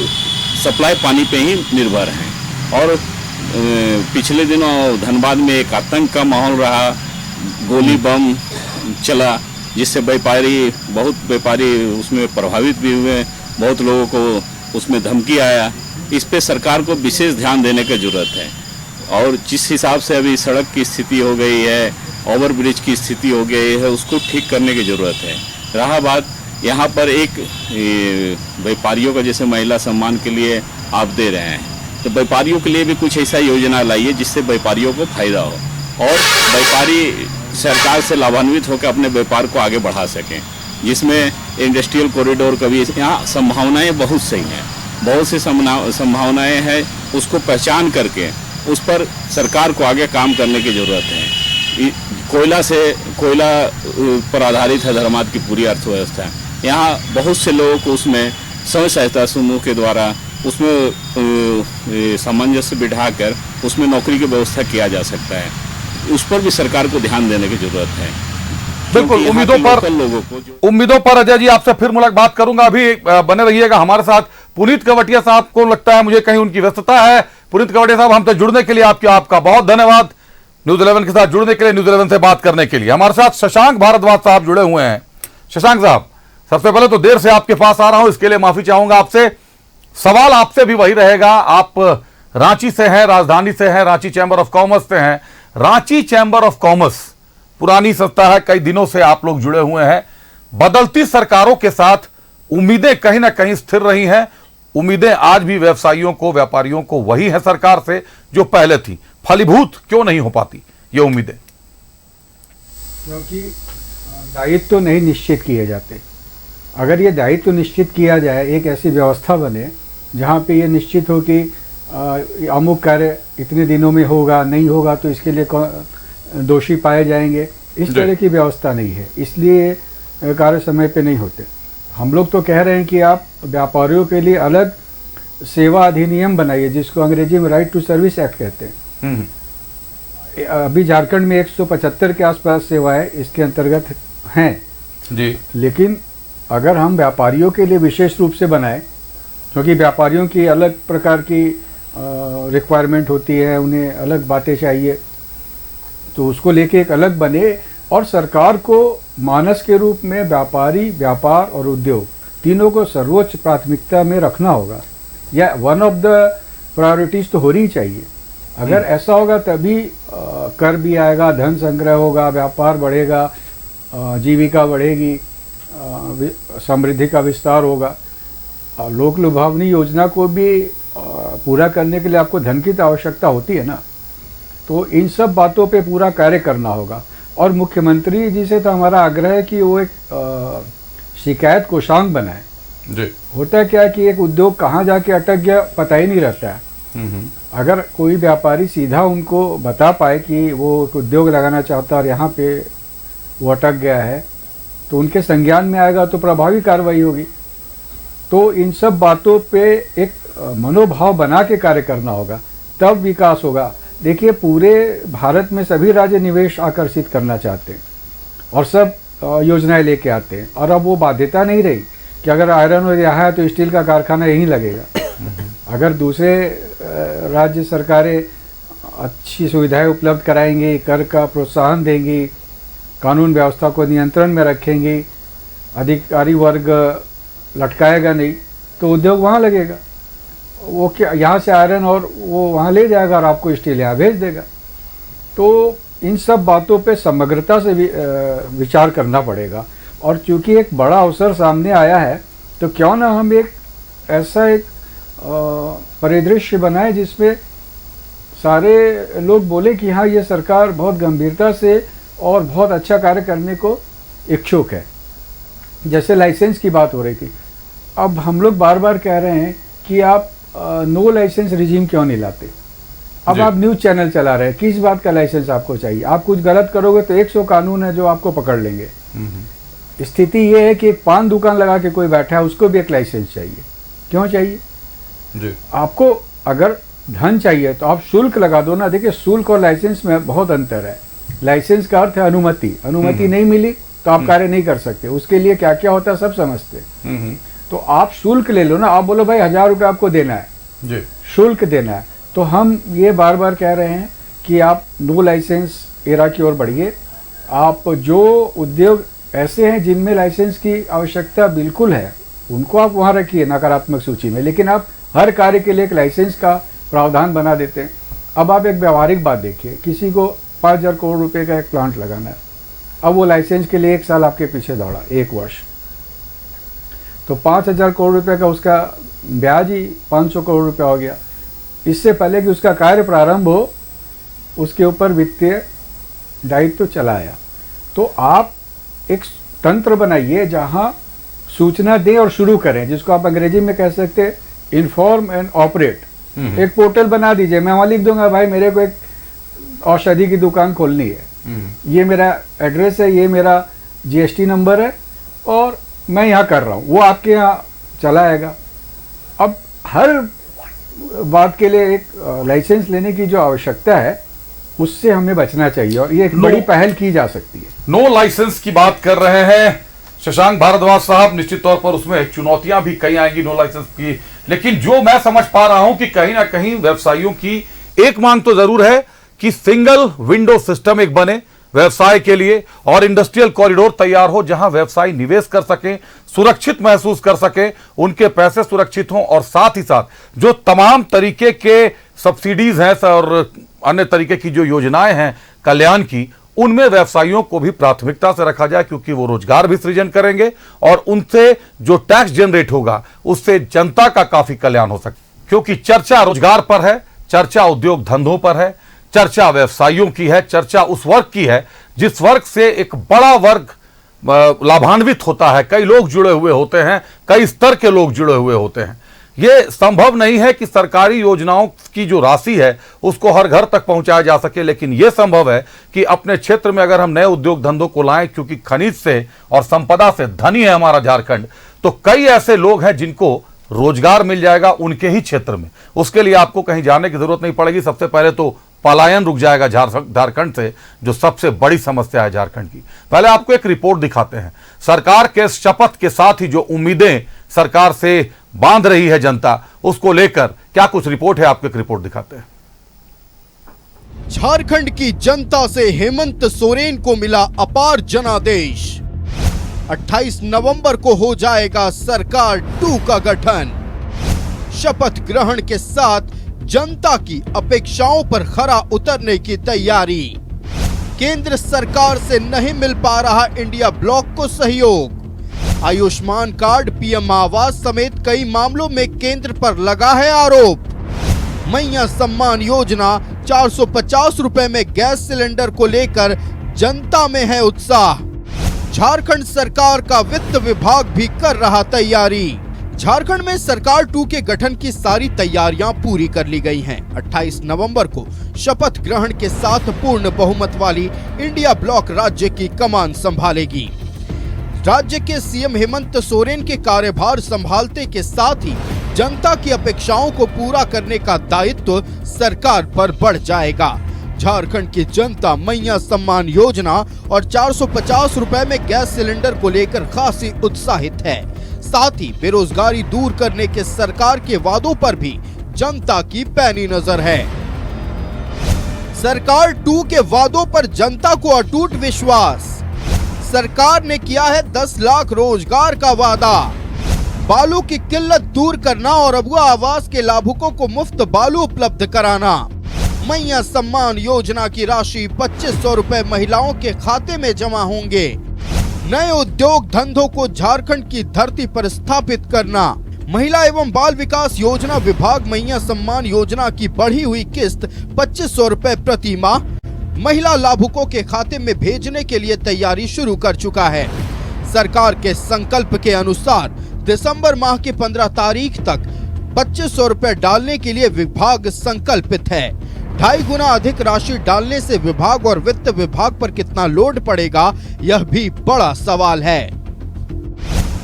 सप्लाई पानी पे ही निर्भर हैं। और पिछले दिनों धनबाद में एक आतंक का माहौल रहा, गोली बम चला, जिससे बहुत व्यापारी उसमें प्रभावित भी हुए, बहुत लोगों को उसमें धमकी आया। इस पे सरकार को विशेष ध्यान देने की जरूरत है। और जिस हिसाब से अभी सड़क की स्थिति हो गई है, ओवरब्रिज की स्थिति हो गई है, उसको ठीक करने की ज़रूरत है। रहा बात यहाँ पर एक व्यापारियों का, जैसे महिला सम्मान के लिए आप दे रहे हैं, तो व्यापारियों के लिए भी कुछ ऐसा योजना लाइए जिससे व्यापारियों को फायदा हो और व्यापारी सरकार से लाभान्वित होकर अपने व्यापार को आगे बढ़ा सकें, जिसमें इंडस्ट्रियल कॉरिडोर का भी यहाँ संभावनाएँ बहुत सही हैं, बहुत सी संभावनाएँ हैं। उसको पहचान करके उस पर सरकार को आगे काम करने की ज़रूरत है। कोयला पर आधारित है धर्मार्थ की पूरी अर्थव्यवस्था। यहाँ बहुत से लोगों को उसमें स्वयं सहायता समूह के द्वारा उसमें सामंजस्य बिठाकर उसमें नौकरी की व्यवस्था किया जा सकता है। उस पर भी सरकार को ध्यान देने की जरूरत है। बिल्कुल, उम्मीदों पर अजय जी आपसे फिर मुलाकात करूंगा। अभी बने रहिएगा हमारे साथ। पुनीत कवटिया साहब को लगता है मुझे कहीं उनकी व्यस्तता है। पुनीत कवटिया साहब, हमसे जुड़ने के लिए आपका बहुत धन्यवाद। न्यूज 11 के साथ जुड़ने के लिए, न्यूज 11 से बात करने के लिए। हमारे साथ शशांक भारद्वाज साहब जुड़े हुए हैं। शशांक साहब, सबसे पहले तो देर से आपके पास आ रहा हूं, इसके लिए माफी चाहूंगा आपसे। सवाल आपसे भी वही रहेगा। आप रांची से हैं, राजधानी से हैं, रांची चैंबर ऑफ कॉमर्स से हैं। रांची चैंबर ऑफ कॉमर्स पुरानी संस्था है, कई दिनों से आप लोग जुड़े हुए हैं। बदलती सरकारों के साथ उम्मीदें कहीं ना कहीं स्थिर रही हैं। उम्मीदें आज भी व्यवसायियों को, व्यापारियों को वही है सरकार से जो पहले थी। फलीभूत क्यों नहीं हो पाती ये उम्मीदें? क्योंकि दायित्व तो नहीं निश्चित किए जाते। अगर ये दायित्व तो निश्चित किया जाए, एक ऐसी व्यवस्था बने जहाँ पे ये निश्चित हो कि अमुक कार्य इतने दिनों में होगा, नहीं होगा तो इसके लिए दोषी पाए जाएंगे, इस तरह की व्यवस्था नहीं है, इसलिए कार्य समय पे नहीं होते। हम लोग तो कह रहे हैं कि आप व्यापारियों के लिए अलग सेवा अधिनियम बनाइए, जिसको अंग्रेजी में राइट टू सर्विस एक्ट कहते हैं। अभी झारखंड में 175 के आसपास सेवाएं इसके अंतर्गत हैं जी, लेकिन अगर हम व्यापारियों के लिए विशेष रूप से बनाएं, क्योंकि व्यापारियों की अलग प्रकार की रिक्वायरमेंट होती है, उन्हें अलग बातें चाहिए, तो उसको लेके एक अलग बने और सरकार को मानस के रूप में व्यापारी, व्यापार और उद्योग तीनों को सर्वोच्च प्राथमिकता में रखना होगा, या वन ऑफ द प्रायोरिटीज तो होनी चाहिए। अगर ऐसा होगा तभी कर भी आएगा, धन संग्रह होगा, व्यापार बढ़ेगा, जीविका बढ़ेगी, समृद्धि का विस्तार होगा। लोक लुभावनी योजना को भी पूरा करने के लिए आपको धन की तो आवश्यकता होती है ना, तो इन सब बातों पे पूरा कार्य करना होगा। और मुख्यमंत्री जी से तो हमारा आग्रह है कि वो एक शिकायत कोषांग बनाए। जी। होता है क्या कि एक उद्योग कहाँ जाके अटक गया पता ही नहीं रहता है। अगर कोई व्यापारी सीधा उनको बता पाए कि वो एक उद्योग लगाना चाहता है और यहाँ पे वो अटक गया है, तो उनके संज्ञान में आएगा तो प्रभावी कार्रवाई होगी। तो इन सब बातों पे एक मनोभाव बना के कार्य करना होगा, तब विकास होगा। देखिए, पूरे भारत में सभी राज्य निवेश आकर्षित करना चाहते हैं और सब योजनाएं लेके आते हैं, और अब वो बाध्यता नहीं रही कि अगर आयरन और यहाँ है तो स्टील का कारखाना यहीं लगेगा। अगर दूसरे राज्य सरकारें अच्छी सुविधाएं उपलब्ध कराएंगी, कर का प्रोत्साहन देंगी, कानून व्यवस्था को नियंत्रण में रखेंगी, अधिकारी वर्ग लटकाएगा नहीं, तो उद्योग वहाँ लगेगा। वो क्या यहाँ से आयरन और वो वहाँ ले जाएगा और आपको स्टील यहाँ भेज देगा। तो इन सब बातों पे समग्रता से विचार करना पड़ेगा। और चूंकि एक बड़ा अवसर सामने आया है, तो क्यों ना हम एक ऐसा एक परिदृश्य बनाए जिसमें सारे लोग बोले कि हाँ, ये सरकार बहुत गंभीरता से और बहुत अच्छा कार्य करने को इच्छुक है। जैसे लाइसेंस की बात हो रही थी, अब हम लोग बार बार कह रहे हैं कि आप नो लाइसेंस रिजीम क्यों नहीं लाते। अब आप न्यूज़ चैनल चला रहे हैं, किस बात का लाइसेंस आपको चाहिए? आप कुछ गलत करोगे तो 100 कानून है जो आपको पकड़ लेंगे। स्थिति ये है कि एक पान दुकान लगा के कोई बैठा है, उसको भी एक लाइसेंस चाहिए। क्यों चाहिए जी? आपको अगर धन चाहिए तो आप शुल्क लगा दो ना। देखिए, शुल्क और लाइसेंस में बहुत अंतर है। लाइसेंस का अर्थ है अनुमति। अनुमति नहीं मिली तो आप कार्य नहीं कर सकते। उसके लिए क्या क्या होता है सब समझते। तो आप शुल्क ले लो ना। आप बोलो भाई 1000 रुपये आपको देना है जी, शुल्क देना है। तो हम ये बार बार कह रहे हैं कि आप नो लाइसेंस एरा की ओर बढ़िए आप जो उद्योग ऐसे हैं जिनमें लाइसेंस की आवश्यकता बिल्कुल है, उनको आप वहाँ रखिए नकारात्मक सूची में, लेकिन आप हर कार्य के लिए एक लाइसेंस का प्रावधान बना देते हैं। अब आप एक व्यावहारिक बात देखिए, किसी को 5,000 करोड़ रुपए का एक प्लांट लगाना है, अब वो लाइसेंस के लिए 1 साल आपके पीछे दौड़ा, 1 वर्ष, तो 5,000 करोड़ रुपए का उसका ब्याज ही 500 करोड़ रुपया हो गया। इससे पहले कि उसका कार्य प्रारंभ हो, उसके ऊपर वित्तीय दायित्व तो चला आया। तो आप एक तंत्र बनाइए जहां सूचना दें और शुरू करें, जिसको आप अंग्रेजी में कह सकते हैं इन्फॉर्म एंड ऑपरेट। एक पोर्टल बना दीजिए, मैं वहां लिख दूंगा भाई मेरे को एक औषधि की दुकान खोलनी है, ये मेरा एड्रेस है, ये मेरा GST नंबर है और मैं यहाँ कर रहा हूँ, वो आपके यहाँ चला आएगा। अब हर बात के लिए एक लाइसेंस लेने की जो आवश्यकता है उससे हमें बचना चाहिए और ये एक बड़ी पहल की जा सकती है। नो लाइसेंस की बात कर रहे हैं शशांक भारद्वाज साहब, निश्चित तौर पर उसमें चुनौतियां भी कई आएंगी नो लाइसेंस की, लेकिन जो मैं समझ पा रहा हूं कि कहीं ना कहीं व्यवसायियों की एक मांग तो जरूर है कि सिंगल विंडो सिस्टम एक बने व्यवसाय के लिए और इंडस्ट्रियल कॉरिडोर तैयार हो जहां व्यवसायी निवेश कर सकें, सुरक्षित महसूस कर सके, उनके पैसे सुरक्षित हों और साथ ही साथ जो तमाम तरीके के सब्सिडीज हैं और अन्य तरीके की जो योजनाएं हैं कल्याण की, उनमें व्यवसायियों को भी प्राथमिकता से रखा जाए क्योंकि वो रोजगार भी सृजन करेंगे और उनसे जो टैक्स जनरेट होगा उससे जनता का काफी कल्याण हो सके। क्योंकि चर्चा रोजगार पर है, चर्चा उद्योग धंधों पर है, चर्चा व्यवसायियों की है, चर्चा उस वर्ग की है जिस वर्ग से एक बड़ा वर्ग लाभान्वित होता है, कई लोग जुड़े हुए होते हैं, कई स्तर के लोग जुड़े हुए होते हैं। यह संभव नहीं है कि सरकारी योजनाओं की जो राशि है उसको हर घर तक पहुंचाया जा सके, लेकिन यह संभव है कि अपने क्षेत्र में अगर हम नए उद्योग धंधों को लाएं, क्योंकि खनिज से और संपदा से धनी है हमारा झारखंड, तो कई ऐसे लोग हैं जिनको रोजगार मिल जाएगा उनके ही क्षेत्र में। उसके लिए आपको कहीं जाने की जरूरत नहीं पड़ेगी। सबसे पहले तो पलायन रुक जाएगा झारखंड से, जो सबसे बड़ी समस्या है झारखंड की। पहले आपको एक रिपोर्ट दिखाते हैं। सरकार के शपथ के साथ ही जो उम्मीदें सरकार से बांध रही है जनता, उसको लेकर क्या कुछ रिपोर्ट है, आपको एक रिपोर्ट दिखाते हैं। झारखंड की जनता से हेमंत सोरेन को मिला अपार जनादेश। 28 नवंबर को हो जाएगा सरकार 2 का गठन। शपथ ग्रहण के साथ जनता की अपेक्षाओं पर खरा उतरने की तैयारी। केंद्र सरकार से नहीं मिल पा रहा इंडिया ब्लॉक को सहयोग। आयुष्मान कार्ड, PM आवास समेत कई मामलों में केंद्र पर लगा है आरोप। मैया सम्मान योजना, 450 रुपए में गैस सिलेंडर को लेकर जनता में है उत्साह। झारखंड सरकार का वित्त विभाग भी कर रहा तैयारी। झारखंड में सरकार 2 के गठन की सारी तैयारियां पूरी कर ली गई हैं। 28 नवंबर को शपथ ग्रहण के साथ पूर्ण बहुमत वाली इंडिया ब्लॉक राज्य की कमान संभालेगी। राज्य के CM हेमंत सोरेन के कार्यभार संभालते के साथ ही जनता की अपेक्षाओं को पूरा करने का दायित्व सरकार पर बढ़ जाएगा। झारखंड की जनता मैया सम्मान योजना और 450 रुपए में गैस सिलेंडर को लेकर खासी उत्साहित है। साथ ही बेरोजगारी दूर करने के सरकार के वादों पर भी जनता की पैनी नजर है। सरकार 2 के वादों पर जनता को अटूट विश्वास। सरकार ने किया है 10 लाख रोजगार का वादा। बालू की किल्लत दूर करना और अगुआ आवास के लाभुकों को मुफ्त बालू उपलब्ध कराना। मैया सम्मान योजना की राशि 2500 रुपए महिलाओं के खाते में जमा होंगे। नए उद्योग धंधों को झारखंड की धरती पर स्थापित करना। महिला एवं बाल विकास योजना विभाग मैया सम्मान योजना की बढ़ी हुई किस्त 2500 रुपए प्रति माह महिला लाभुकों के खाते में भेजने के लिए तैयारी शुरू कर चुका है। सरकार के संकल्प के अनुसार दिसंबर माह की 15 तारीख तक 2500 रुपए डालने के लिए विभाग संकल्पित है। 2.5 गुना अधिक राशि डालने से विभाग और वित्त विभाग पर कितना लोड पड़ेगा, यह भी बड़ा सवाल है।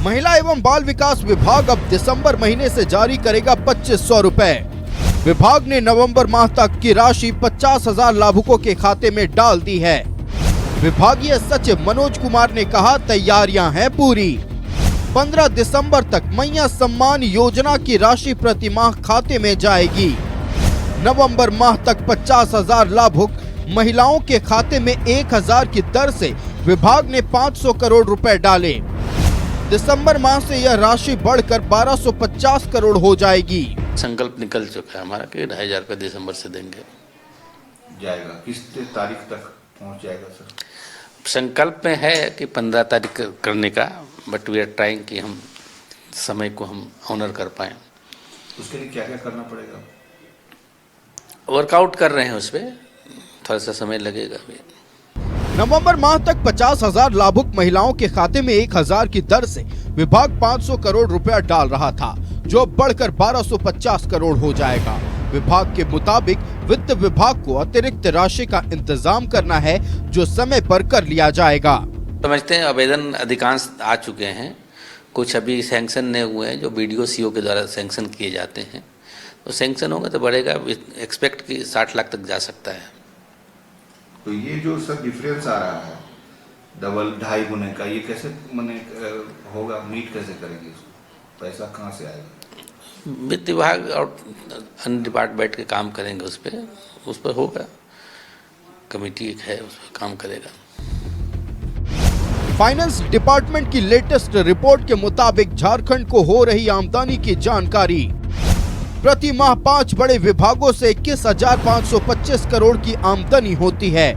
महिला एवं बाल विकास विभाग अब दिसंबर महीने से जारी करेगा 2500 रुपए। विभाग ने नवंबर माह तक की राशि 50,000 लाभुकों के खाते में डाल दी है। विभागीय सचिव मनोज कुमार ने कहा, तैयारियां हैं पूरी। 15 दिसंबर तक मैया सम्मान योजना की राशि प्रति माह खाते में जाएगी। नवंबर माह तक 50,000 लाभुक महिलाओं के खाते में 1000 की दर से विभाग ने 500 करोड़ रुपए डाले। दिसंबर माह से यह राशि बढ़कर 1250 करोड़ हो जाएगी। संकल्प निकल चुका है हमारा कि 2500 रुपये दिसंबर से देंगे। जाएगा किस तारीख तक पहुंच जाएगा सर? संकल्प में है कि 15 तारीख करने का, बट वी आर ट्राइंग कि हम समय को हम ऑनर कर पाएँ। उसके लिए क्या क्या करना पड़ेगा? वर्कआउट कर रहे हैं उस पर, थोड़ा सा समय लगेगा अभी। नवंबर माह तक 50,000 लाभुक महिलाओं के खाते में 1000 की दर से विभाग 500 करोड़ रुपया डाल रहा था, जो बढ़कर 1250 करोड़ हो जाएगा। विभाग के मुताबिक वित्त विभाग को अतिरिक्त राशि का इंतजाम करना है, जो समय पर कर लिया जाएगा। समझते हैं आवेदन अधिकांश आ चुके हैं, कुछ अभी सैंक्शन नहीं हुए हैं, जो BDO CO के द्वारा सैंक्शन किए जाते हैं। तो सैंक्शन होगा तो बढ़ेगा, एक्सपेक्ट कि 60 लाख तक जा सकता है। तो ये जो सर डिफरेंस आ रहा है डबल 2.5 गुने का, ये कैसे होगा? मीट कैसे करेंगे इसको? पैसा कहाँ से आएगा? वित्त विभाग और अन्य डिपार्टमेंट बैठ के काम करेंगे उस पर होगा। कमेटी एक है, उस पर काम करेगा। फाइनेंस डिपार्टमेंट की लेटेस्ट रिपोर्ट के मुताबिक झारखंड को हो रही आमदनी की जानकारी। प्रति माह 5 बड़े विभागों से 21,525 करोड़ की आमदनी होती है।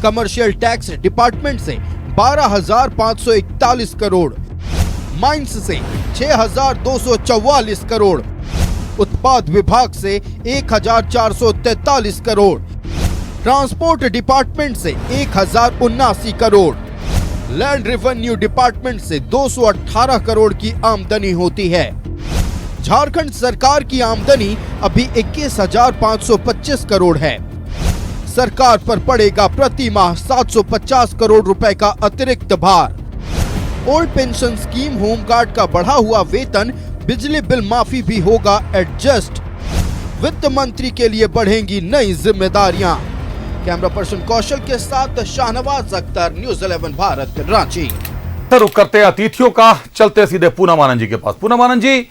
कमर्शियल टैक्स डिपार्टमेंट से 12,541 करोड़, माइंस से 6,244 करोड़, उत्पाद विभाग से 1,443 करोड़, ट्रांसपोर्ट डिपार्टमेंट से 1,079 करोड़, लैंड रेवेन्यू डिपार्टमेंट से 218 करोड़ की आमदनी होती है। झारखंड सरकार की आमदनी अभी 21,525 करोड़ है। सरकार पर पड़ेगा प्रति माह 750 करोड़ रुपए का अतिरिक्त भार। ओल्ड पेंशन स्कीम, होमगार्ड का बढ़ा हुआ वेतन, बिजली बिल माफी भी होगा एडजस्ट। वित्त मंत्री के लिए बढ़ेंगी नई जिम्मेदारियां। कैमरा पर्सन कौशल के साथ शाहनवाज अख्तर, न्यूज़ 11 भारत, रांची। रुक करते हैं अतिथियों का, चलते सीधे पूनम आनंद जी के पास। पूनम आनंद जी,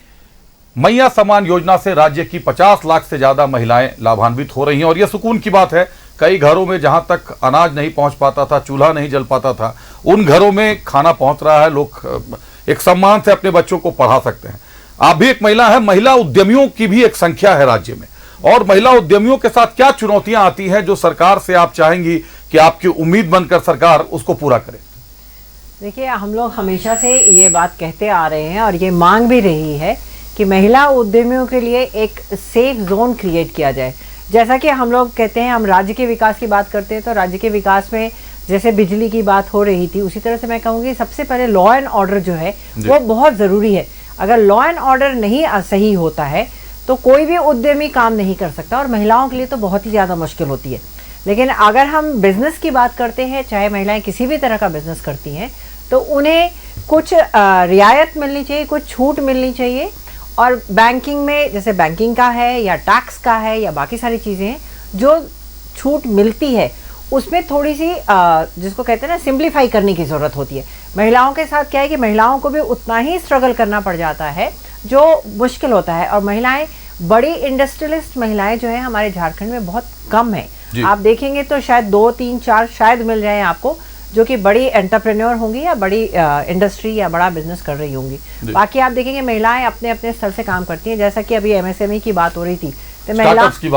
मैया सम्मान योजना से राज्य की 50 लाख से ज्यादा महिलाएं लाभान्वित हो रही हैं और यह सुकून की बात है। कई घरों में जहां तक अनाज नहीं पहुंच पाता था, चूल्हा नहीं जल पाता था, उन घरों में खाना पहुंच रहा है। लोग एक सम्मान से अपने बच्चों को पढ़ा सकते हैं। आप भी एक महिला है, महिला उद्यमियों की भी एक संख्या है राज्य में, और महिला उद्यमियों के साथ क्या चुनौतियां आती हैं जो सरकार से आप चाहेंगी कि आपकी उम्मीद बनकर सरकार उसको पूरा करे? देखिए, हम लोग हमेशा से ये बात कहते आ रहे हैं और ये मांग भी रही है कि महिला उद्यमियों के लिए एक सेफ जोन क्रिएट किया जाए। जैसा कि हम लोग कहते हैं, हम राज्य के विकास की बात करते हैं, तो राज्य के विकास में जैसे बिजली की बात हो रही थी, उसी तरह से मैं कहूँगी सबसे पहले लॉ एंड ऑर्डर जो है वो बहुत ज़रूरी है। अगर लॉ एंड ऑर्डर नहीं सही होता है तो कोई भी उद्यमी काम नहीं कर सकता, और महिलाओं के लिए तो बहुत ही ज़्यादा मुश्किल होती है। लेकिन अगर हम बिजनेस की बात करते हैं, चाहे महिलाएं किसी भी तरह का बिजनेस करती हैं, तो उन्हें कुछ रियायत मिलनी चाहिए, कुछ छूट मिलनी चाहिए। और बैंकिंग में जैसे बैंकिंग का है या टैक्स का है या बाकी सारी चीज़ें हैं, जो छूट मिलती है उसमें थोड़ी सी जिसको कहते हैं ना, सिंप्लीफाई करने की ज़रूरत होती है। महिलाओं के साथ क्या है कि महिलाओं को भी उतना ही स्ट्रगल करना पड़ जाता है जो मुश्किल होता है। और महिलाएं, बड़ी इंडस्ट्रियलिस्ट महिलाएं जो है हमारे झारखंड में बहुत कम है। आप देखेंगे तो शायद 2, 3, 4 शायद मिल जाए आपको, जो कि बड़ी एंटरप्रेन्योर होंगी या बड़ी इंडस्ट्री या बड़ा बिजनेस कर रही होंगी। बाकी आप देखेंगे महिलाएं अपने अपने स्तर से काम करती हैं। जैसा कि अभी MSME की बात हो रही थी, तो स्टार्टअप्स की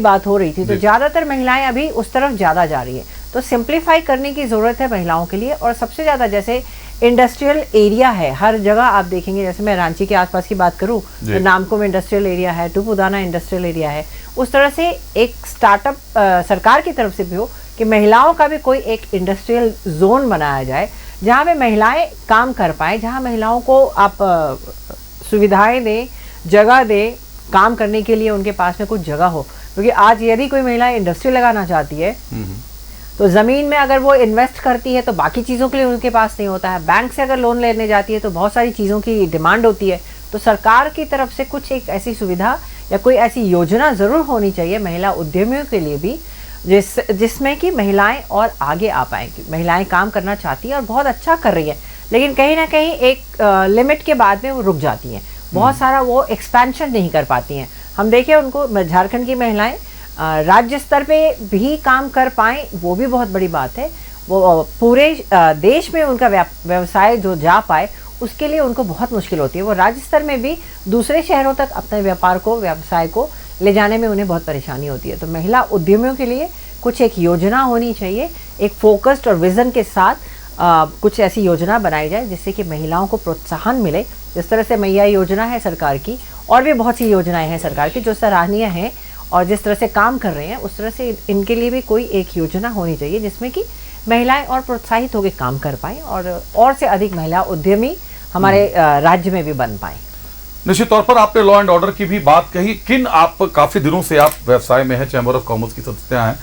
बात हो रही थी, तो ज्यादातर महिलाएं अभी उस तरफ ज्यादा जा रही है। तो सिंप्लीफाई करने की जरूरत है महिलाओं के लिए। और सबसे ज्यादा जैसे इंडस्ट्रियल एरिया है हर जगह, आप देखेंगे, जैसे मैं रांची के आसपास की बात करूं तो नामको में इंडस्ट्रियल एरिया है, टूपुदाना इंडस्ट्रियल एरिया है। उस तरह से एक स्टार्टअप सरकार की तरफ से भी हो कि महिलाओं का भी कोई एक इंडस्ट्रियल जोन बनाया जाए, जहाँ पे महिलाएं काम कर पाए, जहाँ महिलाओं को आप सुविधाएं दें, जगह दें काम करने के लिए, उनके पास में कुछ जगह हो। क्योंकि आज यदि कोई महिला इंडस्ट्री लगाना चाहती है तो ज़मीन में अगर वो इन्वेस्ट करती है तो बाकी चीज़ों के लिए उनके पास नहीं होता है। बैंक से अगर लोन लेने जाती है तो बहुत सारी चीज़ों की डिमांड होती है। तो सरकार की तरफ से कुछ एक ऐसी सुविधा या कोई ऐसी योजना ज़रूर होनी चाहिए महिला उद्यमियों के लिए भी, जिसमें कि महिलाएं और आगे आ पाएंगी। महिलाएं काम करना चाहती हैं और बहुत अच्छा कर रही है, लेकिन कहीं ना कहीं एक लिमिट के बाद में वो रुक जाती हैं। बहुत सारा वो एक्सपेंशन नहीं कर पाती हैं। हम देखें उनको, झारखंड की महिलाएं राज्य स्तर पे भी काम कर पाएं, वो भी बहुत बड़ी बात है। वो पूरे देश में उनका व्यवसाय जो जा पाए, उसके लिए उनको बहुत मुश्किल होती है। वो राज्य स्तर में भी दूसरे शहरों तक अपने व्यापार को, व्यवसाय को ले जाने में उन्हें बहुत परेशानी होती है। तो महिला उद्यमियों के लिए कुछ एक योजना होनी चाहिए, एक फोकस्ड और विजन के साथ कुछ ऐसी योजना बनाई जाए जिससे कि महिलाओं को प्रोत्साहन मिले। जिस तरह से मैया योजना है सरकार की, और भी बहुत सी योजनाएं हैं सरकार की जो सराहनीय हैं और जिस तरह से काम कर रहे हैं, उस तरह से इनके लिए भी कोई एक योजना होनी चाहिए जिसमें कि महिलाएं और प्रोत्साहित होकर काम कर पाएं और से अधिक महिला उद्यमी हमारे राज्य में भी बन पाएं। निश्चित तौर पर आपने लॉ एंड ऑर्डर की भी बात कही। किन, आप काफी दिनों से आप व्यवसाय में हैं, चैम्बर ऑफ कॉमर्स की सदस्य हैं,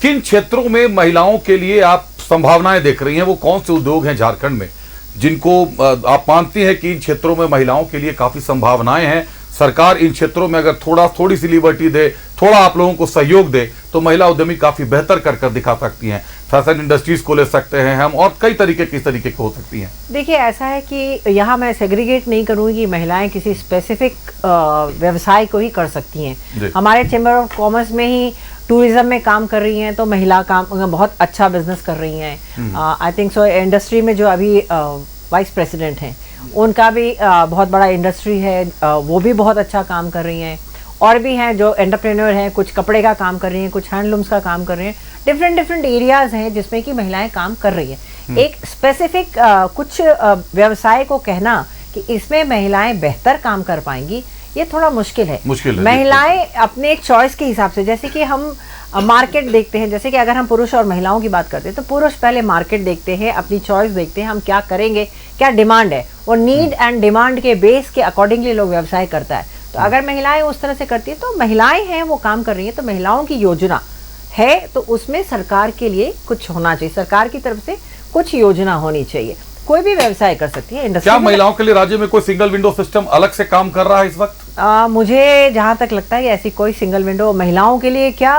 किन क्षेत्रों में महिलाओं के लिए आप संभावनाएं देख रही हैं? वो कौन से उद्योग हैं झारखंड में जिनको आप मानती हैं कि इन क्षेत्रों में महिलाओं के लिए काफी संभावनाएं हैं? सरकार इन क्षेत्रों में अगर थोड़ी सी लिबर्टी दे, थोड़ा आप लोगों को सहयोग दे, तो महिला उद्यमी काफी बेहतर कर दिखा सकती हैं। फैशन इंडस्ट्रीज को ले सकते हैं हम, और कई तरीके किस तरीके की हो सकती हैं। देखिए, ऐसा है कि यहाँ मैं सेग्रीगेट नहीं करूँगी कि महिलाएं किसी स्पेसिफिक व्यवसाय को ही कर सकती हैं। हमारे चैम्बर ऑफ कॉमर्स में ही टूरिज्म में काम कर रही हैं, तो महिला काम बहुत अच्छा बिजनेस कर रही हैं। आई थिंक सो इंडस्ट्री में जो अभी वाइस प्रेसिडेंट हैं, उनका भी बहुत बड़ा इंडस्ट्री है, वो भी बहुत अच्छा काम कर रही हैं। और भी हैं जो एंटरप्रेन्योर हैं, कुछ कपड़े का काम कर रही हैं, कुछ हैंडलूम्स का काम कर रही हैं। डिफरेंट एरियाज हैं जिसमें कि महिलाएं काम कर रही हैं। एक स्पेसिफिक कुछ व्यवसाय को कहना कि इसमें महिलाएं बेहतर काम कर पाएंगी, ये थोड़ा मुश्किल है। महिलाएं अपने एक चॉइस के हिसाब से, जैसे कि हम मार्केट देखते हैं, जैसे कि अगर हम पुरुष और महिलाओं की बात करते हैं तो पुरुष पहले मार्केट देखते हैं, अपनी चॉइस देखते हैं, हम क्या करेंगे, क्या डिमांड है, और नीड एंड डिमांड के बेस के अकॉर्डिंगली लोग व्यवसाय करता है। तो अगर महिलाएं उस तरह से करती है, तो महिलाएं हैं वो काम कर रही हैं, तो महिलाओं की योजना है, तो उसमें सरकार के लिए कुछ होना चाहिए, सरकार की तरफ से कुछ योजना होनी चाहिए। कोई भी व्यवसाय कर सकती है। क्या महिलाओं के लिए राज्य में कोई सिंगल विंडो सिस्टम अलग से काम कर रहा है इस वक्त? मुझे जहां तक लगता है कि ऐसी कोई सिंगल विंडो महिलाओं के लिए क्या,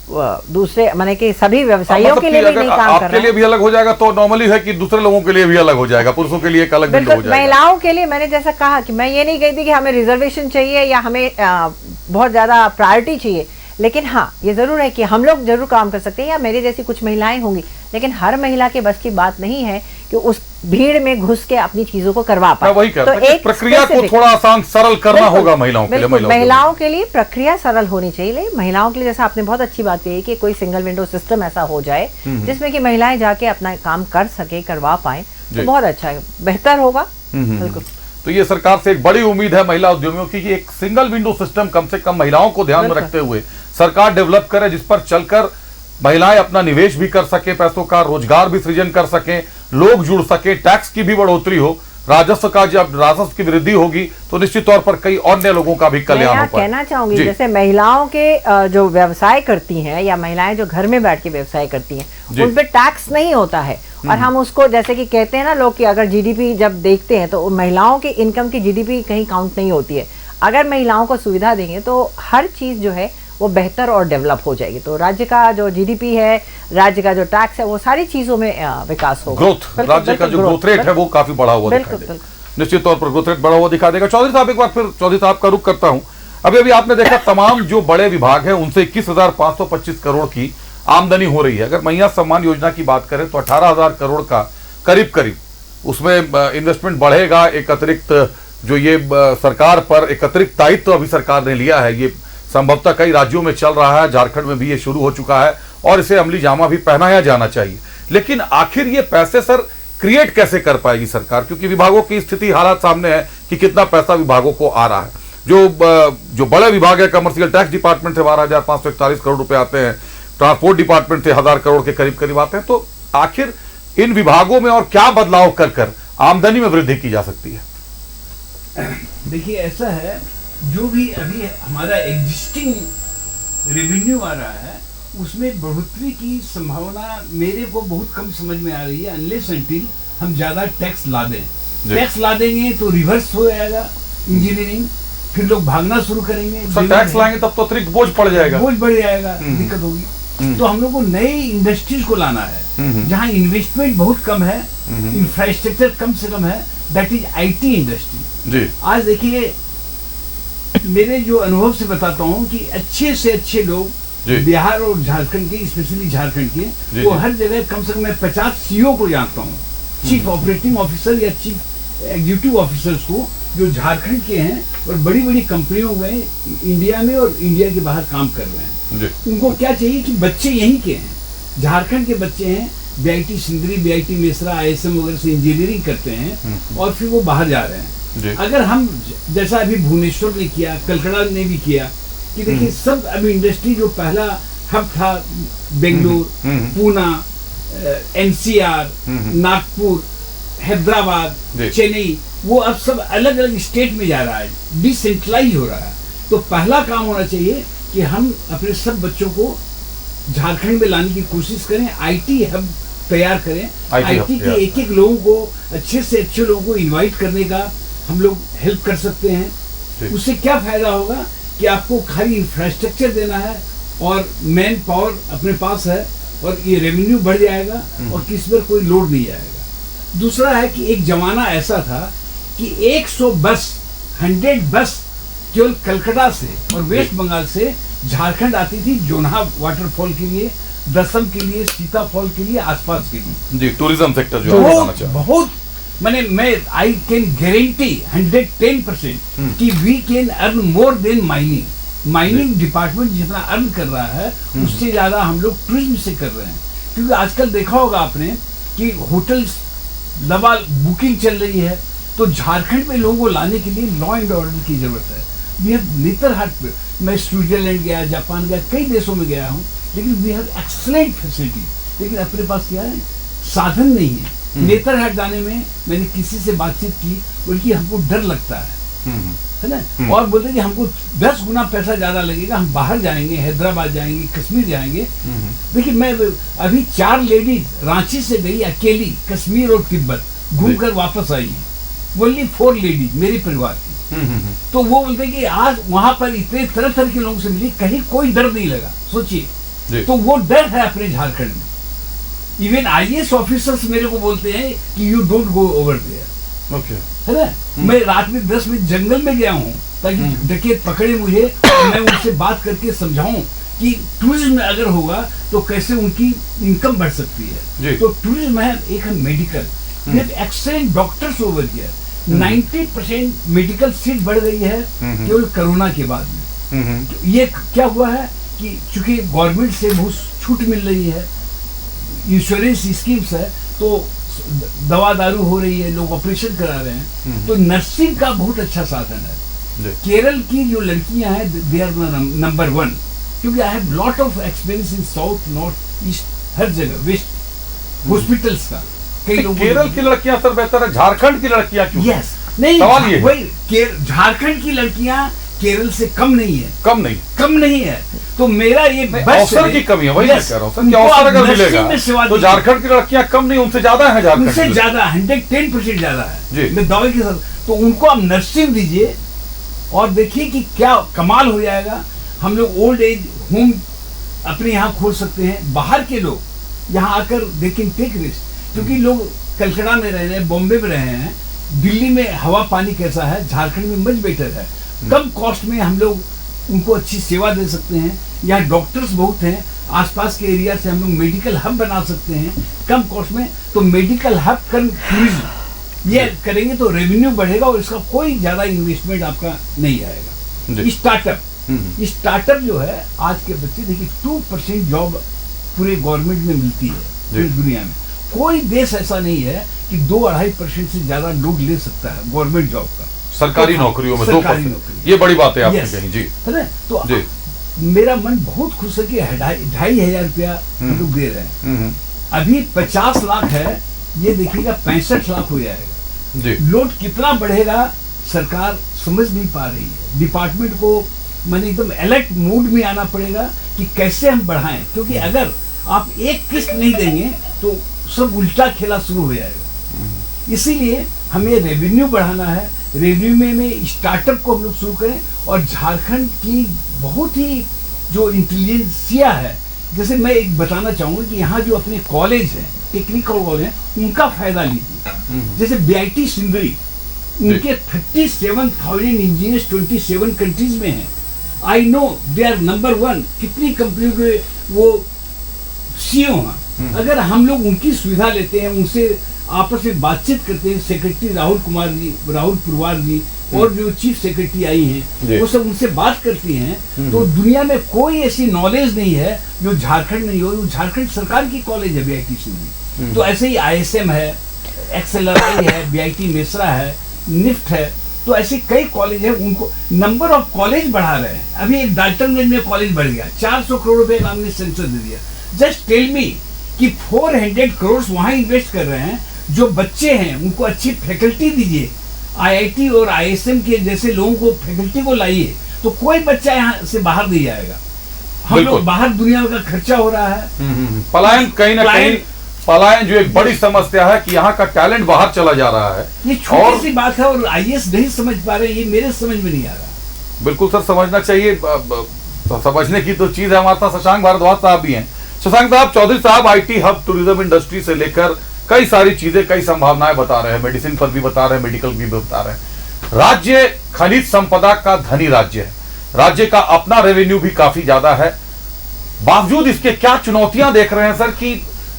दूसरे माने कि सभी व्यवसायियों के लिए भी नहीं काम कर रहा है। आपके लिए भी अलग हो जाएगा तो नॉर्मली है कि दूसरे लोगों के लिए भी अलग हो जाएगा, पुरुषों के लिए एक अलग विंडो हो जाएगा। महिलाओं के लिए मैंने जैसा कहा कि मैं ये नहीं कहती कि हमें रिजर्वेशन चाहिए या हमें बहुत ज्यादा प्रायोरिटी चाहिए, लेकिन हाँ ये जरूर है कि हम लोग जरूर काम कर सकते हैं, या मेरे जैसी कुछ महिलाएं होंगी, लेकिन हर महिला के बस की बात नहीं है कि उस भीड़ में घुस के अपनी चीजों को करवा पाए। वही तो एक प्रक्रिया को थोड़ा आसान सरल करना होगा महिलाओं के लिए। महिलाओं के लिए प्रक्रिया सरल होनी चाहिए। महिलाओं के लिए जैसा आपने बहुत अच्छी बात कही कि कोई सिंगल विंडो सिस्टम ऐसा हो जाए जिसमें कि महिलाएं जाके अपना काम कर सके, करवा पाए, तो बहुत अच्छा है, बेहतर होगा। बिल्कुल। तो ये सरकार से एक बड़ी उम्मीद है महिला उद्यमियों की कि एक सिंगल विंडो सिस्टम कम से कम महिलाओं को ध्यान में रखते हुए सरकार डेवलप करे, जिस पर चलकर महिलाएं अपना निवेश भी कर सके, पैसों का रोजगार भी सृजन कर सके, लोग जुड़ सके, टैक्स की भी बढ़ोतरी हो, राजस्व का, जब राजस्व की वृद्धि होगी तो निश्चित तौर पर कई अन्य लोगों का भी कल्याण होगा। कहना चाहूंगी जैसे महिलाओं के जो व्यवसाय करती हैं या महिलाएं जो घर में बैठ के व्यवसाय करती हैं, उन पे टैक्स नहीं होता है, और हम उसको जैसे कि कहते हैं ना लोग कि अगर जीडीपी जब देखते हैं तो महिलाओं की इनकम की जीडीपी कहीं काउंट नहीं होती है। अगर महिलाओं को सुविधा देंगे तो हर चीज जो है वो बेहतर और डेवलप हो जाएगी, तो राज्य का जो जीडीपी है, राज्य का जो टैक्स है, वो सारी चीजों में विकास होगा। ग्रोथ, राज्य का जो ग्रोथ रेट है वो काफी बढ़ा हुआ दिखाई देगा। निश्चित तौर पर ग्रोथ रेट बढ़ा हुआ दिखा देगा। चौधरी साहब, एक बार फिर चौधरी साहब का रुख करता हूं। अभी आपने देखा तमाम जो बड़े विभाग हैं उनसे 21,525 करोड़ की आमदनी हो रही है। अगर मैया सम्मान योजना की बात करें तो 18,000 करोड़ का करीब उसमें इन्वेस्टमेंट बढ़ेगा। एक अतिरिक्त जो ये सरकार पर एक अतिरिक्त दायित्व तो अभी सरकार ने लिया है, ये संभवतः कई राज्यों में चल रहा है, झारखंड में भी ये शुरू हो चुका है और इसे अमली जामा भी पहनाया जाना चाहिए। लेकिन आखिर ये पैसे सर क्रिएट कैसे कर पाएगी सरकार, क्योंकि विभागों की स्थिति हालात सामने है कि कितना पैसा विभागों को आ रहा है। जो बड़े विभाग है, कमर्शियल टैक्स डिपार्टमेंट से 12,541 करोड़ रुपए आते हैं, ट्रांसपोर्ट डिपार्टमेंट से 1,000 करोड़ के करीब आते हैं। तो आखिर इन विभागों में और क्या बदलाव कर आमदनी में वृद्धि की जा सकती है? देखिए, ऐसा है, जो भी अभी हमारा एग्जिस्टिंग रेवेन्यू आ रहा है उसमें बढ़ोतरी की संभावना मेरे को बहुत कम समझ में आ रही है, अनलेस अनटिल हम ज्यादा टैक्स ला दें। टैक्स ला देंगे तो रिवर्स हो जाएगा इंजीनियरिंग, फिर लोग भागना शुरू करेंगे। टैक्स लाएंगे तब तो अतिरिक्त बोझ बढ़ जाएगा, दिक्कत होगी। तो हम लोग को नई इंडस्ट्रीज को लाना है जहाँ इन्वेस्टमेंट बहुत कम है, इंफ्रास्ट्रक्चर कम से कम है, दैट इज IT इंडस्ट्री। आज देखिए, मेरे जो अनुभव से बताता हूँ कि अच्छे से अच्छे लोग जी। बिहार और झारखंड के, स्पेशली झारखंड के, जी, तो जी। हर जगह कम से कम मैं 50 सीईओ को जानता हूँ, चीफ ऑपरेटिंग ऑफिसर या चीफ एग्जीक्यूटिव ऑफिसर्स को, जो झारखंड के हैं और बड़ी बड़ी कंपनियों में इंडिया में और इंडिया के बाहर काम कर रहे हैं। जी। उनको क्या चाहिए कि बच्चे यहीं के हैं, झारखंड के बच्चे हैं, BIT Sindri, BIT Mesra, ISM वगैरह से इंजीनियरिंग करते हैं और फिर वो बाहर जा रहे हैं। जी। अगर हम जैसा अभी भुवनेश्वर ने किया, कलकत्ता ने भी किया, कि देखिए सब अभी इंडस्ट्री जो पहला हब था बेंगलुरु, पूना, एनसीआर, नागपुर, हैदराबाद, जी। चेन्नई, वो अब सब अलग अलग स्टेट में जा रहा है, डिसेंट्रलाइज हो रहा है। तो पहला काम होना चाहिए कि हम अपने सब बच्चों को झारखंड में लाने की कोशिश करें, आईटी हब तैयार करें, आईटी के एक एक लोगों को, अच्छे से अच्छे लोगों को इनवाइट करने का हम लोग हेल्प कर सकते हैं। उससे क्या फायदा होगा कि आपको खाली इंफ्रास्ट्रक्चर देना है और मैन पावर अपने पास है और ये रेवेन्यू बढ़ जाएगा और किसी पर कोई लोड नहीं आएगा। दूसरा है कि एक जमाना ऐसा था कि 100 बस केवल कलकत्ता से और वेस्ट बंगाल से झारखंड आती थी, जोन्हा वाटरफॉल के लिए, दसम के लिए, सीता फॉल के लिए, आसपास के लिए। जी, टूरिज्म सेक्टर जो है बताना चाहूं। बहुत मैं आई कैन गारंटी 110% कि we can earn more than mining department जितना अर्न कर रहा है उससे ज्यादा हम लोग टूरिज्म से कर रहे हैं। क्योंकि आजकल देखा होगा आपने कि होटल्स लबाल बुकिंग चल रही है, तो झारखंड में लोगों को लाने के लिए लॉ एंड ऑर्डर की जरूरत है। वी हैव नेतरहाट पे, मैं स्विट्जरलैंड गया, जापान गया, कई देशों में गया हूँ, लेकिन वी हैव एक्सलेंट फैसिलिटी, लेकिन अपने पास क्या है, साधन नहीं है। नेतरहाट जाने में मैंने किसी से बातचीत की, बल्कि हमको डर लगता है ना, और बोलते कि हमको 10 गुना पैसा ज्यादा लगेगा, हम बाहर जाएंगे, हैदराबाद जाएंगे, कश्मीर जाएंगे। देखिए मैं अभी 4 लेडीज रांची से गई अकेली कश्मीर और तिब्बत घूमकर वापस आई है, ओनली 4 लेडीज मेरे परिवार की। तो वो बोलते कि आज वहां पर इतने तरह तरह के लोगों से मिली, कहीं कोई डर नहीं लगा। सोचिए, तो वो डर है अपने झारखंड में। इवन आईएएस ऑफिसर्स मेरे को बोलते हैं कि you don't go over there, okay, है ना। मैं रात में 10 बजे जंगल में गया हूँ ताकि डकैत पकड़े मुझे, और मैं उनसे बात करके समझाऊं कि टूरिज्म अगर होगा तो कैसे उनकी इनकम बढ़ सकती है। तो टूरिज्म है, एक है medical, excellent doctors over here, 90% medical seat बढ़ गई है केवल कोरोना के बाद में। ये क्या हुआ है कि चूंकि गवर्नमेंट से बहुत छूट मिल रही है, इंश्योरेंस स्कीम्स है, तो दवा दारू हो रही है, लोग ऑपरेशन करा रहे हैं, तो नर्सिंग का बहुत अच्छा साधन है। केरल की जो लड़कियां हैं, दे आर नंबर 1, क्योंकि I have lot of experience in south, north, east, हर जगह, वेस्ट हॉस्पिटल्स का। कई लोग केरल की लड़कियां सर बेहतर है, झारखंड की लड़कियां क्यों? यस, नहीं, सवाल ये वही झारखंड की लड़कियां केरल से कम नहीं है, कम नहीं है। तो मेरा ये अवसर की कमी है, वही मैं कह रहा हूं सर कि अवसर अगर मिलेगा तो झारखंड की लड़कियां कम नहीं, उनसे ज्यादा है, झारखंड उनसे ज्यादा 110% ज्यादा है मैं दावे के साथ। तो उनको आप नर्सिंग दीजिए और देखिए कि क्या कमाल हो जाएगा। हम लोग ओल्ड एज होम अपने यहाँ खोल सकते हैं, बाहर के लोग यहाँ आकर दे कैन टेक रिस्क, क्योंकि लोग कलकत्ता में रह रहे हैं, बॉम्बे में रहे हैं, दिल्ली में हवा पानी कैसा है, झारखंड में मच बेटर है। कम कॉस्ट में हम लोग उनको अच्छी सेवा दे सकते हैं। यहाँ डॉक्टर्स बहुत हैं, आसपास के एरिया से हम लोग मेडिकल हब बना सकते हैं कम कॉस्ट में। तो मेडिकल हब कम टूरिज्म ये करेंगे तो रेवेन्यू बढ़ेगा और इसका कोई ज्यादा इन्वेस्टमेंट आपका नहीं आएगा। स्टार्टअप जो है, आज के बच्चे देखिए 2% जॉब पूरे गवर्नमेंट में मिलती है पूरी दुनिया में। कोई देश ऐसा नहीं है कि 2-2.5% से ज्यादा लोग ले सकता है गवर्नमेंट जॉब का, सरकारी नौकरियों में 2%। ये बड़ी बात है आपने कही जी, है ना। तो मेरा मन बहुत खुश है कि 2,500 रुपया हम लोग दे रहे हैं। अभी 50 लाख है, ये देखिएगा 65 लाख हो जाएगा। लोड कितना बढ़ेगा सरकार समझ नहीं पा रही है। डिपार्टमेंट को मैंने एकदम अलर्ट मूड में आना पड़ेगा कि कैसे हम बढ़ाएं, क्योंकि अगर आप एक किस्त नहीं देंगे तो सब उल्टा खेला शुरू हो जाएगा। इसीलिए हमें रेवेन्यू बढ़ाना है, रेवेन्यू में स्टार्टअप को हम लोग शुरू करें। और झारखंड की बहुत ही जो इंटेलिजेंसिया है, जैसे मैं एक बताना चाहूँगा कि यहाँ जो अपने कॉलेज हैं, टेक्निकल कॉलेज हैं, उनका फायदा लीजिए। जैसे बीआईटी सिंदरी, उनके 37,000 इंजीनियर्स 27 कंट्रीज में हैं। I know they are number 1, कितनी कंपनियों के वो सीईओ हैं। अगर हम लोग उनकी सुविधा लेते हैं, उनसे आपस में बातचीत करते हैं, सेक्रेटरी राहुल पुरवार जी और जो चीफ सेक्रेटरी आई हैं, वो सब उनसे बात करती हैं, तो दुनिया में कोई ऐसी नॉलेज नहीं है जो झारखंड नहीं हो। झारखंड सरकार की कॉलेज है बीआईटीसी में। तो ऐसे ही ISM है, XLRI है, BIT मेसरा है, निफ्ट है, तो ऐसे कई कॉलेज है। उनको नंबर ऑफ कॉलेज बढ़ा रहे हैं। अभी एक डाल्टनगंज में कॉलेज बढ़ गया, 400 करोड़ रुपए का हमने सेंसर दे दिया। जस्ट टेल मी कि 400 करोड़ वहां इन्वेस्ट कर रहे हैं। जो बच्चे हैं उनको अच्छी फैकल्टी दीजिए, IIT और ISM के जैसे लोगों को फैकल्टी को लाइए, तो कोई बच्चा यहाँ से बाहर नहीं जाएगा। हम लोग बाहर दुनिया का खर्चा हो रहा है, पलायन कहीं ना कहीं, पलायन जो एक बड़ी समस्या है कि यहाँ का टैलेंट बाहर चला जा रहा है। ये छोटी सी बात है और IAS नहीं समझ पा रहे, ये मेरे समझ में नहीं आ रहा। बिल्कुल सर, समझना चाहिए। समझने की तो चीज है। हमारे साथ शशांक भारद्वाज साहब भी हैं। शशांक साहब, चौधरी साहब IT हब टूरिज्म इंडस्ट्री से लेकर कई सारी चीजें, कई संभावनाएं बता रहे हैं, मेडिसिन पर भी बता रहे हैं, मेडिकल भी बता रहे हैं। राज्य खनिज संपदा का धनी राज्य है, राज्य का अपना रेवेन्यू भी काफी ज्यादा है। बावजूद इसके क्या चुनौतियां देख रहे हैं सर कि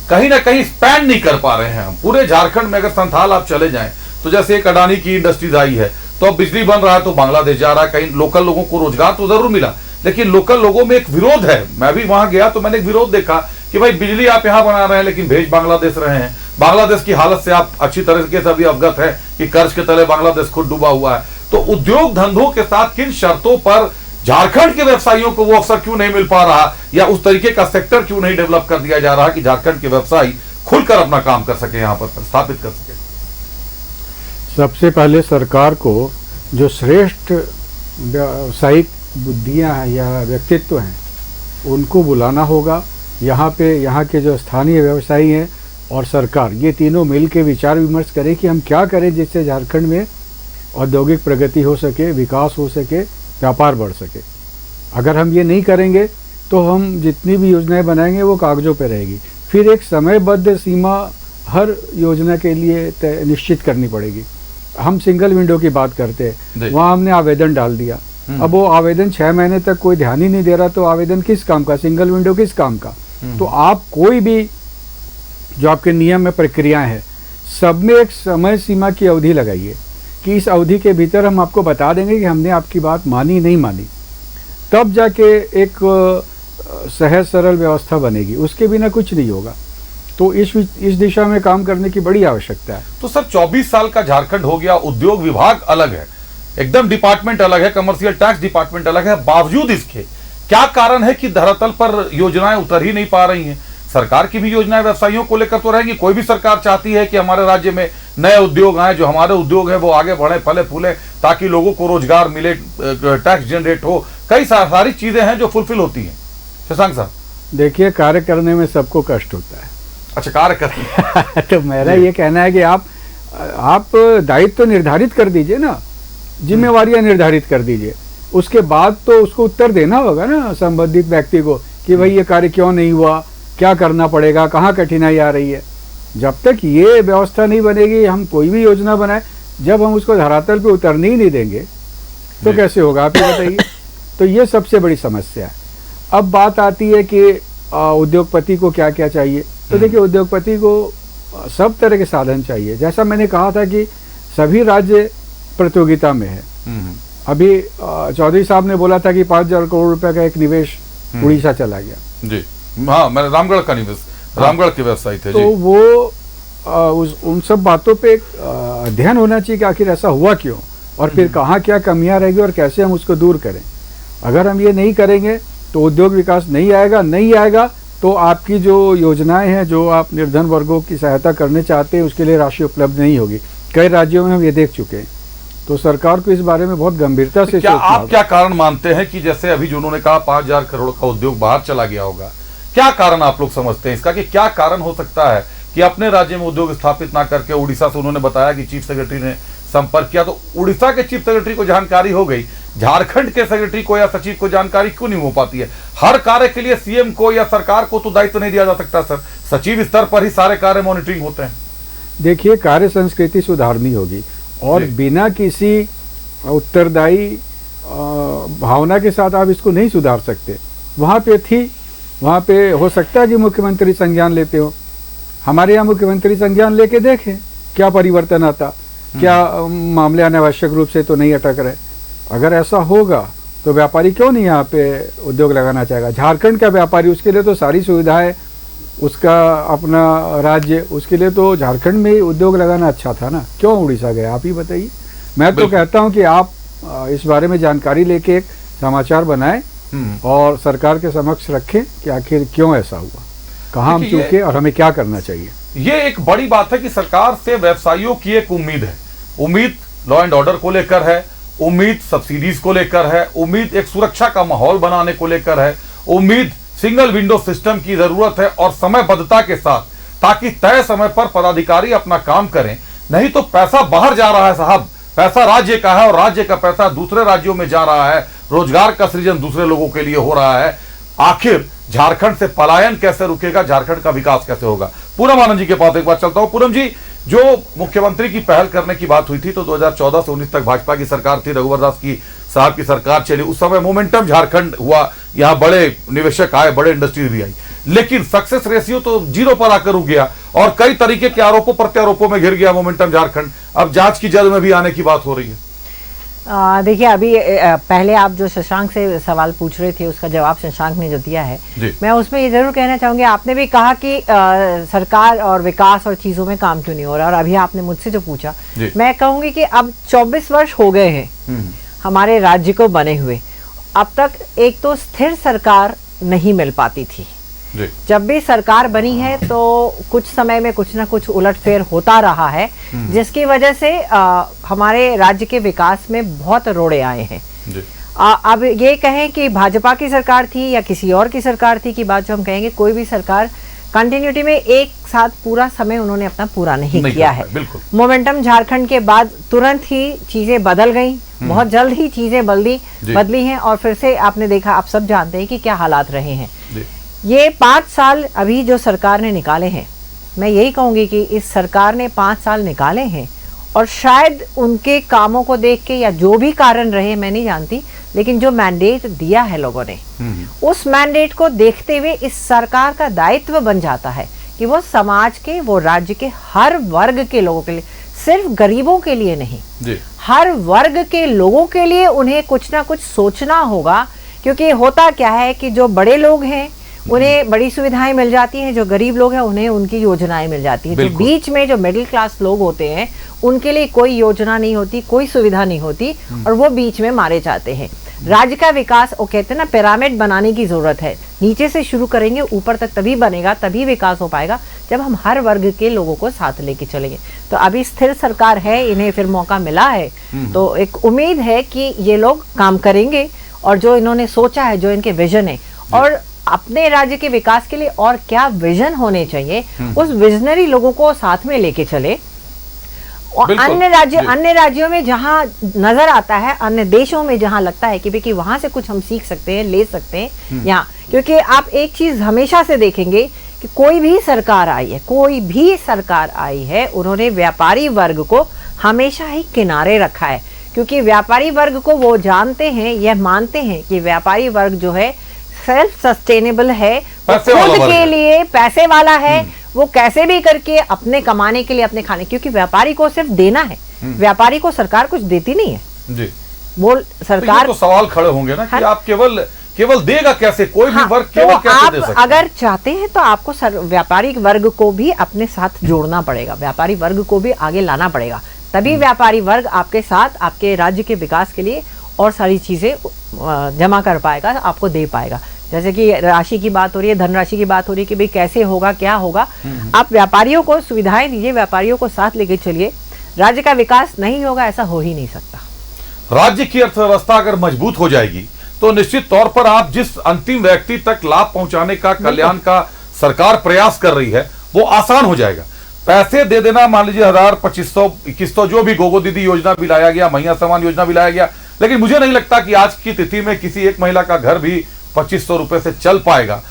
कहीं ना कहीं स्पैन नहीं कर पा रहे हैं हम? पूरे झारखंड में अगर संथाल आप चले जाएं तो जैसे एक अडानी की इंडस्ट्रीज आई है, तो अब बिजली बन रहा है तो बांग्लादेश जा रहा है। कहीं लोकल लोगों को रोजगार तो जरूर मिला, लेकिन लोकल लोगों में एक विरोध है। मैं भी वहां गया तो मैंने एक विरोध देखा कि भाई बिजली आप यहां बना रहे हैं लेकिन भेज बांग्लादेश रहे हैं। बांग्लादेश की हालत से आप अच्छी तरीके से अभी अवगत है कि कर्ज के तले बांग्लादेश खुद डूबा हुआ है। तो उद्योग धंधों के साथ किन शर्तों पर झारखंड के व्यवसायियों को वो अवसर क्यों नहीं मिल पा रहा, या उस तरीके का सेक्टर क्यों नहीं डेवलप कर दिया जा रहा कि झारखंड के व्यवसायी खुलकर अपना काम कर सके, यहाँ पर स्थापित कर सके? सबसे पहले सरकार को जो श्रेष्ठ व्यावसायिक बुद्धियां हैं या व्यक्तित्व हैं उनको बुलाना होगा। यहाँ पे यहाँ के जो स्थानीय व्यवसायी हैं और सरकार, ये तीनों मिल के विचार विमर्श करें कि हम क्या करें जिससे झारखंड में औद्योगिक प्रगति हो सके, विकास हो सके, व्यापार बढ़ सके। अगर हम ये नहीं करेंगे तो हम जितनी भी योजनाएं बनाएंगे वो कागज़ों पे रहेगी। फिर एक समयबद्ध सीमा हर योजना के लिए निश्चित करनी पड़ेगी। हम सिंगल विंडो की बात करते हैं, वहाँ हमने आवेदन डाल दिया, अब वो आवेदन 6 महीने तक कोई ध्यान ही नहीं दे रहा, तो आवेदन किस काम का, सिंगल विंडो किस काम का? तो आप कोई भी जो आपके नियम में प्रक्रियाएं हैं, सब में एक समय सीमा की अवधि लगाइए कि इस अवधि के भीतर हम आपको बता देंगे कि हमने आपकी बात मानी नहीं मानी, तब जाके एक सहज सरल व्यवस्था बनेगी। उसके बिना कुछ नहीं होगा। तो इस दिशा में काम करने की बड़ी आवश्यकता है। तो सर 24 साल का झारखंड हो गया, उद्योग विभाग अलग है, एकदम डिपार्टमेंट अलग है, कमर्शियल टैक्स डिपार्टमेंट अलग है, बावजूद इसके क्या कारण है कि धरातल पर योजनाएं उतर ही नहीं पा रही हैं? सरकार की भी योजनाएं व्यवसायियों को लेकर तो रहेंगी। कोई भी सरकार चाहती है कि हमारे राज्य में नए उद्योग आए, जो हमारे उद्योग है वो आगे बढ़े, फले फूले, ताकि लोगों को रोजगार मिले, टैक्स जनरेट हो, कई सारी चीजें हैं जो फुलफिल होती हैं। शशांक साहब, देखिए, कार्य करने में सबको कष्ट होता है। अच्छा, कार्य करने तो मेरा ये कहना है कि आप दायित्व तो निर्धारित कर दीजिए ना, जिम्मेवारियां निर्धारित कर दीजिए, उसके बाद तो उसको उत्तर देना होगा ना संबंधित व्यक्ति को कि भाई ये कार्य क्यों नहीं हुआ, क्या करना पड़ेगा, कहाँ कठिनाई आ रही है। जब तक ये व्यवस्था नहीं बनेगी, हम कोई भी योजना बनाए, जब हम उसको धरातल पे उतरने ही नहीं देंगे तो कैसे होगा, आप ही बताइए। तो ये सबसे बड़ी समस्या है। अब बात आती है कि उद्योगपति को क्या क्या चाहिए। तो देखिए, उद्योगपति को सब तरह के साधन चाहिए। जैसा मैंने कहा था कि सभी राज्य प्रतियोगिता में है। अभी चौधरी साहब ने बोला था कि 5,000 करोड़ रुपए का एक निवेश उड़ीसा चला गया। जी हाँ, मैंने रामगढ़ का निवेश, रामगढ़ के व्यवसायी थे। तो जी। वो उन सब बातों पे अध्ययन होना चाहिए कि आखिर ऐसा हुआ क्यों, और फिर कहाँ क्या कमियां रहेगी और कैसे हम उसको दूर करें। अगर हम ये नहीं करेंगे तो उद्योग विकास नहीं आएगा तो आपकी जो योजनाएं हैं, जो आप निर्धन वर्गों की सहायता करने चाहते हैं, उसके लिए राशि उपलब्ध नहीं होगी। कई राज्यों में हम ये देख चुके हैं। तो सरकार को इस बारे में बहुत गंभीरता से क्या आप क्या कारण मानते हैं कि जैसे अभी जो उन्होंने कहा 5,000 करोड़ का उद्योग बाहर चला गया होगा, क्या कारण आप लोग समझते हैं इसका, कि क्या कारण हो सकता है कि अपने राज्य में उद्योग स्थापित ना करके उड़ीसा से, उन्होंने बताया कि चीफ सेक्रेटरी ने संपर्क किया, तो उड़ीसा के चीफ सेक्रेटरी को जानकारी हो गई, झारखंड के सेक्रेटरी को या सचिव को जानकारी क्यों नहीं हो पाती है? हर कार्य के लिए सीएम को या सरकार को तो दायित्व नहीं दिया जा सकता सर, सचिव स्तर पर ही सारे कार्य मॉनिटरिंग होते हैं। देखिए, कार्य संस्कृति सुधारनी होगी और बिना किसी उत्तरदायी भावना के साथ आप इसको नहीं सुधार सकते। वहाँ पे थी, वहाँ पे हो सकता है कि मुख्यमंत्री संज्ञान लेते हो। हमारे यहाँ मुख्यमंत्री संज्ञान लेके देखें क्या परिवर्तन आता, क्या मामले अनावश्यक रूप से तो नहीं अटक रहे। अगर ऐसा होगा तो व्यापारी क्यों नहीं यहाँ पे उद्योग लगाना चाहेगा। झारखंड का व्यापारी, उसके लिए तो सारी सुविधाएं, उसका अपना राज्य, उसके लिए तो झारखंड में ही उद्योग लगाना अच्छा था ना, क्यों उड़ीसा गए आप ही बताइए। मैं तो कहता हूँ कि आप इस बारे में जानकारी लेके एक समाचार बनाएं और सरकार के समक्ष रखें कि आखिर क्यों ऐसा हुआ, कहाँ हम चूके और हमें क्या करना चाहिए। ये एक बड़ी बात है कि सरकार से व्यवसायियों की एक उम्मीद है। उम्मीद लॉ एंड ऑर्डर को लेकर है, उम्मीद सब्सिडीज को लेकर है, उम्मीद एक सुरक्षा का माहौल बनाने को लेकर है, उम्मीद सिंगल विंडो सिस्टम की जरूरत है और समयबद्धता के साथ, ताकि तय समय पर पदाधिकारी अपना काम करें। नहीं तो पैसा बाहर जा रहा है साहब, पैसा राज्य का है और राज्य का पैसा दूसरे राज्यों में जा रहा है, रोजगार का सृजन दूसरे लोगों के लिए हो रहा है। आखिर झारखंड से पलायन कैसे रुकेगा, झारखंड का विकास कैसे होगा। पूनम आनंद जी के पास एक बार चलता हूं। पूनम जी, जो मुख्यमंत्री की पहल करने की बात हुई थी तो 2014 से 19 तक भाजपा की सरकार थी, रघुवर दास की साहब की सरकार चली, उस समय मोमेंटम झारखंड हुआ, यहाँ बड़े निवेशक आए, बड़े इंडस्ट्रीज भी आई, लेकिन सक्सेस रेशियो तो 0 पर आकर रुक गया और कई तरीके के आरोपों प्रत्यारोपों में घिर गया मोमेंटम झारखंड। अब जांच की जद में भी आने की बात हो रही है। देखिए, अभी पहले आप जो शशांक से सवाल पूछ रहे थे उसका जवाब शशांक ने जो दिया है, मैं उसमें ये जरूर कहना चाहूंगी, आपने भी कहा कि सरकार और विकास और चीजों में काम क्यों नहीं हो रहा, और अभी आपने मुझसे जो पूछा, मैं कहूंगी कि अब 24 वर्ष हो गए हैं हमारे राज्य को बने हुए। अब तक एक तो स्थिर सरकार नहीं मिल पाती थी। जब भी सरकार बनी है तो कुछ समय में कुछ ना कुछ उलटफेर होता रहा है, जिसकी वजह से हमारे राज्य के विकास में बहुत रोड़े आए हैं। अब ये कहें कि भाजपा की सरकार थी या किसी और की सरकार थी की बात जो हम कहेंगे, कोई भी सरकार कंटिन्यूटी में एक साथ पूरा समय उन्होंने अपना पूरा नहीं किया है। मोमेंटम झारखंड के बाद तुरंत ही चीजें बदल गई, बहुत जल्द ही चीजें बदली हैं और फिर से आपने देखा, आप सब जानते हैं कि क्या हालात रहे हैं। ये 5 साल अभी जो सरकार ने निकाले हैं, मैं यही कहूंगी कि इस सरकार ने 5 साल निकाले हैं और शायद उनके कामों को देख के या जो भी कारण रहे मैं नहीं जानती, लेकिन जो मैंडेट दिया है लोगों ने, उस मैंडेट को देखते हुए इस सरकार का दायित्व बन जाता है कि वो समाज के, वो राज्य के हर वर्ग के लोगों के लिए, सिर्फ गरीबों के लिए नहीं, हर वर्ग के लोगों के लिए उन्हें कुछ ना कुछ सोचना होगा। क्योंकि होता क्या है कि जो बड़े लोग हैं उन्हें बड़ी सुविधाएं मिल जाती हैं, जो गरीब लोग हैं उन्हें उनकी योजनाएं मिल जाती हैं। जो बीच में जो मिडिल क्लास लोग होते हैं उनके लिए कोई योजना नहीं होती, कोई सुविधा नहीं होती और वो बीच में मारे जाते हैं। राज्य का विकास, वो कहते हैं ना, पिरामिड बनाने की जरूरत है। नीचे से शुरू करेंगे, ऊपर तक तभी बनेगा, तभी विकास हो पाएगा जब हम हर वर्ग के लोगों को साथ लेके चलेंगे। तो अभी स्थिर सरकार है, इन्हें फिर मौका मिला है, तो एक उम्मीद है कि ये लोग काम करेंगे और जो इन्होंने सोचा है, जो इनके विजन है और अपने राज्य के विकास के लिए और क्या विजन होने चाहिए, उस विजनरी लोगों को साथ में लेके चले। और अन्य राज्यों में जहां नजर आता है, अन्य देशों में जहां लगता है कि वहां से कुछ हम सीख सकते हैं, ले सकते हैं यहाँ, क्योंकि आप एक चीज हमेशा से देखेंगे कि कोई भी सरकार आई है, उन्होंने व्यापारी वर्ग को हमेशा ही किनारे रखा है। क्योंकि व्यापारी वर्ग को वो जानते हैं, यह मानते हैं कि व्यापारी वर्ग जो है सेल्फ सस्टेनेबल है, खुद के लिए पैसे वाला है, वो कैसे भी करके अपने कमाने के लिए, अपने खाने, क्योंकि व्यापारी को सिर्फ देना है, व्यापारी को सरकार कुछ देती नहीं है जी। वो सरकार तो सवाल खड़े होंगे ना कि आप केवल देगा कैसे, कोई भी वर्ग केवल कैसे दे सकता है? अगर चाहते हैं तो आपको व्यापारी वर्ग को भी अपने साथ जोड़ना पड़ेगा, व्यापारी वर्ग को भी आगे लाना पड़ेगा, तभी व्यापारी वर्ग आपके साथ, आपके राज्य के विकास के लिए और सारी चीजें जमा कर पाएगा, आपको दे पाएगा। जैसे कि राशि की बात हो रही है, धनराशि की बात हो रही है कि भाई कैसे होगा, क्या होगा, आप व्यापारियों को सुविधाएं दीजिए, व्यापारियों को साथ लेके चलिए। राज्य का विकास नहीं होगा, ऐसा हो ही नहीं सकता। राज्य की अर्थव्यवस्था अगर मजबूत हो जाएगी तो निश्चित तौर पर आप जिस अंतिम व्यक्ति तक लाभ पहुंचाने का, कल्याण का सरकार प्रयास कर रही है, वो आसान हो जाएगा। पैसे दे देना, मान लीजिए 1000, 2500, 2100, जो भी गोगो दीदी योजना भी लाया गया, महिला सम्मान योजना भी लाया गया, लेकिन मुझे नहीं लगता कि आज की तिथि में किसी एक महिला का घर भी 2500 रुपए से चल पाएगा।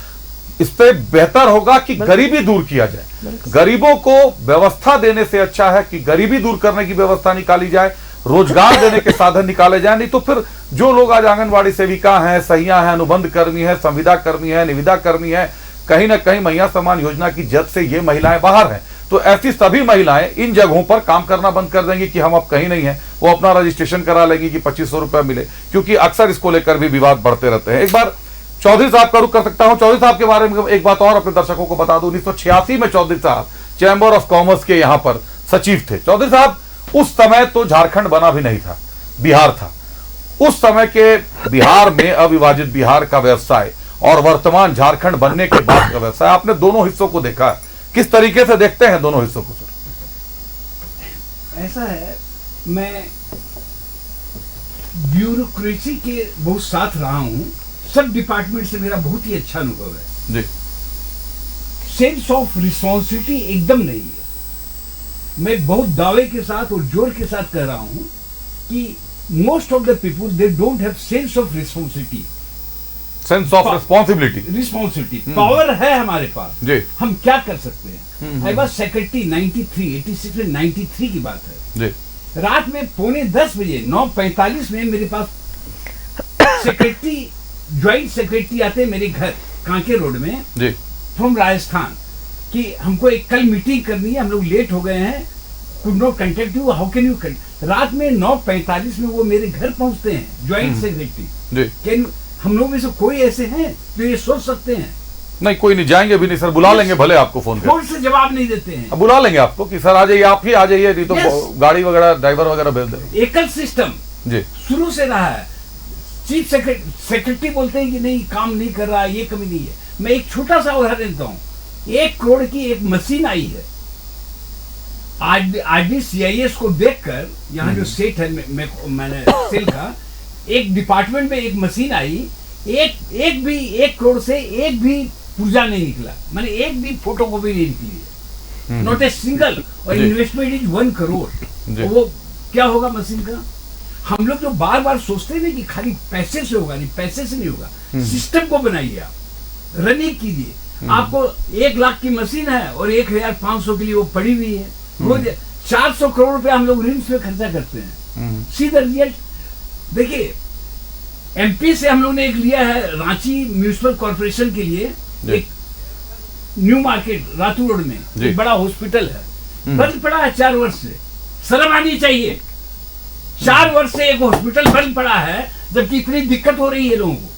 इससे बेहतर होगा कि गरीबी दूर किया जाए। गरीबों को व्यवस्था देने से अच्छा है कि गरीबी दूर करने की व्यवस्था निकाली जाए। रोजगार देने के साधन निकाले जाए। नहीं तो फिर जो लोग आज आंगनबाड़ी सेविका हैं, सहिया हैं, अनुबंध कर्मी हैं, संविदा कर्मी हैं, निविदा कर्मी हैं, कहीं ना कहीं मैया सम्मान योजना की जद से ये महिलाएं बाहर हैं, तो ऐसी सभी महिलाएं इन जगहों पर काम करना बंद कर देंगी कि हम अब कहीं नहीं हैं। वो अपना रजिस्ट्रेशन करा लेंगी कि 2500 रुपया मिले, क्योंकि अक्सर इसको लेकर भी विवाद बढ़ते रहते हैं। एक बार चौधरी साहब का रुख कर सकता हूं। चौधरी साहब के बारे में एक बात और अपने दर्शकों को बता दूं, 1986 में चौधरी साहब चैंबर ऑफ कॉमर्स के यहां पर सचिव थे। चौधरी साहब उस समय तो झारखंड बना भी नहीं था, बिहार था। उस समय के बिहार में अविभाजित बिहार का व्यवसाय और वर्तमान झारखंड बनने के बाद का व्यवसाय, आपने दोनों हिस्सों को देखा है, किस तरीके से देखते हैं दोनों हिस्सों को? सर ऐसा है, मैं ब्यूरोक्रेसी के बहुत साथ रहा हूं, सब डिपार्टमेंट से मेरा बहुत ही अच्छा अनुभव है जी। सेंस ऑफ रिस्पॉन्सिबिलिटी एकदम नहीं है। मैं बहुत दावे के साथ और जोर के साथ कह रहा हूं कि most of the people they don't have sense of responsibility. Sense of responsibility power है हमारे पास जी, हम क्या कर सकते हैं। आई वॉज सेक्रेटरी 86 में 93 की बात है जी। रात में 9:45 बजे 9:45 में मेरे पास सेक्रेटरी ज्वाइंट सेक्रेटरी आते मेरे घर कांके रोड में जी, फ्रॉम राजस्थान कि हमको एक कल मीटिंग करनी है, हम लोग लेट हो गए हैं, could not contact you, how can you. रात में 9:45 में वो मेरे घर पहुंचते हैं ज्वाइंट सेक्रेटरी जी। कैन हम लोग में से कोई ऐसे हैं जो ये सोच सकते हैं? नहीं, कोई नहीं, जाएंगे भी नहीं सर, बुला लेंगे भले आपको फोन फोन से जवाब नहीं देते हैं। अब बुला लेंगे आपको कि सर आ जाइए, आप ही आ जाइए, नहीं तो गाड़ी वगैरह ड्राइवर वगैरह भेज दें। एकल सिस्टम जी, शुरू से रहा है। चीफ सेक्रेटरी बोलते हैं कि नहीं काम नहीं कर रहा, ये कमी नहीं है। मैं एक छोटा सा उदाहरण देता हूँ, 1 करोड़ की एक मशीन आई है। RDCIS को देखकर यहाँ जो सेट है मैंने सेल का, एक डिपार्टमेंट में एक मशीन आई, एक भी 1 करोड़ से एक भी पुर्जा नहीं निकला, मैंने एक भी फोटोकॉपी नहीं निकली है, नॉट ए सिंगल। और इन्वेस्टमेंट इज 1 करोड़। तो वो क्या होगा मशीन का? हम लोग जो बार बार सोचते हैं कि खाली पैसे से होगा, नहीं, पैसे से नहीं होगा। सिस्टम को बनाइए, आप रनिंग कीजिए। आपको 1 लाख की मशीन है और 1500 के लिए वो पड़ी हुई है। रोज 400 करोड़ रुपए हम लोग रिम्स पे खर्चा करते हैं। सीधा रिजल्ट देखिए, MP से हम लोग ने एक लिया है रांची म्यूनिसिपल कॉर्पोरेशन के लिए, एक न्यू मार्केट रातू रोड में एक बड़ा हॉस्पिटल है, बंद पड़ा है 4 वर्ष से। शर्म आनी चाहिए, 4 वर्ष से एक हॉस्पिटल बंद पड़ा है, जबकि इतनी दिक्कत हो रही है लोगों को।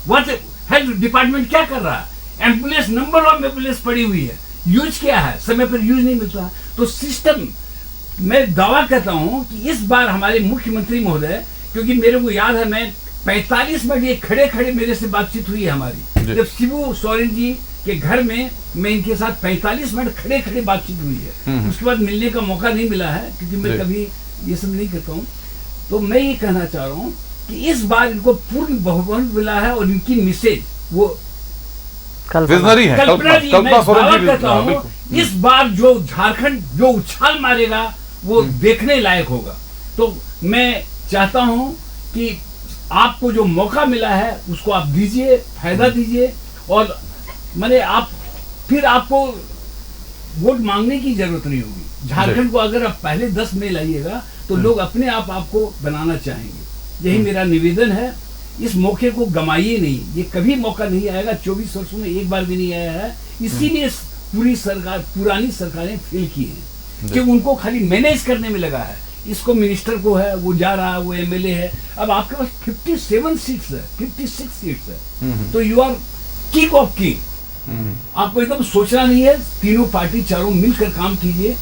वहां हेल्थ डिपार्टमेंट क्या कर रहा है? एम्बुलेंस, नंबर ऑफ एम्बुलेंस पड़ी हुई है, यूज क्या है, समय पर यूज नहीं मिलता। तो सिस्टम, मैं दावा करता हूं कि इस बार हमारे मुख्यमंत्री महोदय, क्योंकि मेरे को याद है, मैं 45 मिनट ये खड़े खड़े मेरे से बातचीत हुई है हमारी, जब शिबू सोरेन जी के घर में मैं इनके साथ 45 मिनट खड़े खड़े बातचीत हुई है। उसके बाद मिलने का मौका नहीं मिला है, क्योंकि मैं कभी ये सब नहीं करता हूँ। तो मैं ये कहना चाह रहा हूँ कि इस बार इनको पूर्ण बहुमत मिला है और इनकी मैसेज वो विजनरी है, कल्पना सोरेन जी। इस बार जो झारखंड जो उछाल मारेगा वो देखने लायक होगा। तो मैं चाहता हूं कि आपको जो मौका मिला है उसको आप दीजिए, फायदा दीजिए। और मैंने फिर आपको वोट मांगने की जरूरत नहीं होगी। झारखंड को अगर आप पहले 10 में लाइएगा तो लोग अपने आप आपको बनाना चाहेंगे। यही मेरा निवेदन है। इस मौके को गमाइए नहीं, ये कभी मौका नहीं आएगा, 24 वर्षों में एक बार भी नहीं आया है। इसीलिए पुरानी सरकारें फेल की हैं कि उनको खाली मैनेज करने में लगा है। इसको मिनिस्टर को है, वो जा रहा है, वो MLA है। अब आपके पास 57 सीट्स है, 56 सीट्स है, तो you are king of king. आपको एकदम सोचना नहीं है, तीनों पार्टी चारों मिलकर काम कीजिए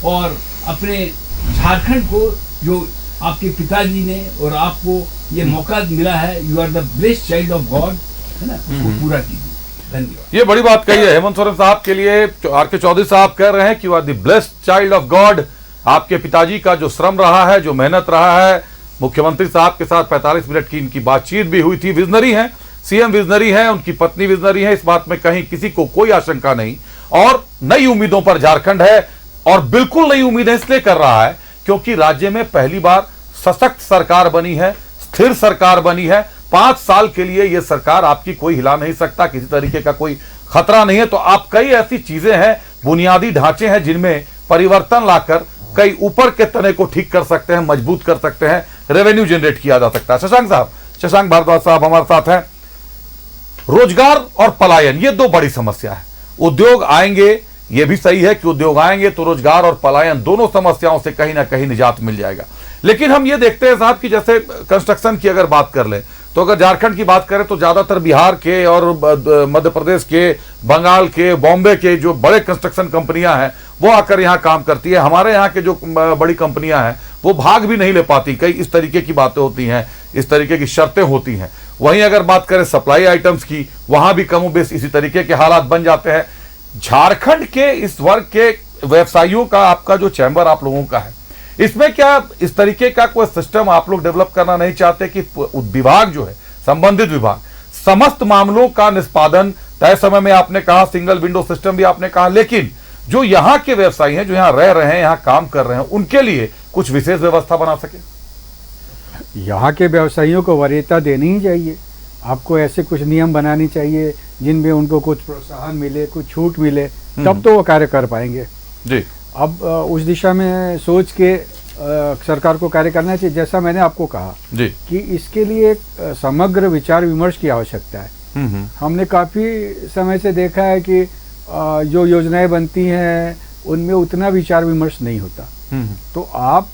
और अपने झारखंड को, जो आपके पिताजी ने और आपको ये मौका मिला है, you are the blessed child of God, है ना, उसको पूरा कीजिए। धन्यवाद। ये बड़ी बात कही है हेमंत सोरेन साहब के लिए। RK चौधरी साहब कह रहे हैं कि you are the blessed child of God. आपके पिताजी का जो श्रम रहा है, जो मेहनत रहा है, मुख्यमंत्री साहब के साथ 45 मिनट की इनकी बातचीत भी हुई थी। विजनरी है, CM विजनरी है, उनकी पत्नी विजनरी है, इस बात में कहीं किसी को कोई आशंका नहीं। और नई उम्मीदों पर झारखंड है, और बिल्कुल नई उम्मीदें इसलिए कर रहा है क्योंकि राज्य में पहली बार सशक्त सरकार बनी है, स्थिर सरकार बनी है। 5 साल के लिए यह सरकार आपकी कोई हिला नहीं सकता, किसी तरीके का कोई खतरा नहीं है। तो आप कई ऐसी चीजें हैं, बुनियादी ढांचे हैं जिनमें परिवर्तन लाकर कई ऊपर के तने को ठीक कर सकते हैं, मजबूत कर सकते हैं, रेवेन्यू जनरेट किया जा सकता है। शशांक भारद्वाज साहब हमारे साथ हैं। रोजगार और पलायन, ये दो बड़ी समस्या है। उद्योग आएंगे, ये भी सही है कि उद्योग आएंगे तो रोजगार और पलायन दोनों समस्याओं से कहीं ना कहीं निजात मिल जाएगा। लेकिन हम ये देखते हैं साहब कि जैसे कंस्ट्रक्शन की अगर बात कर लें तो अगर झारखंड की बात करें तो ज्यादातर बिहार के और मध्य प्रदेश के, बंगाल के, बॉम्बे के जो बड़े कंस्ट्रक्शन कंपनियां हैं वो आकर यहाँ काम करती है। हमारे यहाँ के जो बड़ी कंपनियां हैं वो भाग भी नहीं ले पाती, कई इस तरीके की बातें होती हैं, इस तरीके की शर्तें होती हैं। वहीं अगर बात करें सप्लाई आइटम्स की, वहां भी कम बेस इसी तरीके के हालात बन जाते हैं। झारखंड के इस वर्ग के व्यवसायियों का आपका जो चैम्बर आप लोगों का है, इसमें क्या इस तरीके का कोई सिस्टम आप लोग डेवलप करना नहीं चाहते कि विभाग जो है, संबंधित विभाग समस्त मामलों का निष्पादन तय समय में, आपने कहा सिंगल विंडो सिस्टम भी आपने कहा, लेकिन जो यहाँ के व्यवसायी हैं, जो यहाँ रह रहे हैं, यहाँ काम कर रहे हैं, उनके लिए कुछ विशेष व्यवस्था बना सके? यहाँ के व्यवसायियों को वरीयता देनी ही चाहिए। आपको ऐसे कुछ नियम बनानी चाहिए जिनमें उनको कुछ प्रोत्साहन मिले, कुछ छूट मिले, तब तो वो कार्य कर पाएंगे जी। अब उस दिशा में सोच के सरकार को कार्य करना चाहिए। जैसा मैंने आपको कहा जी कि इसके लिए एक समग्र विचार विमर्श की आवश्यकता है। हमने काफ़ी समय से देखा है कि जो योजनाएं बनती हैं उनमें उतना विचार विमर्श नहीं होता। तो आप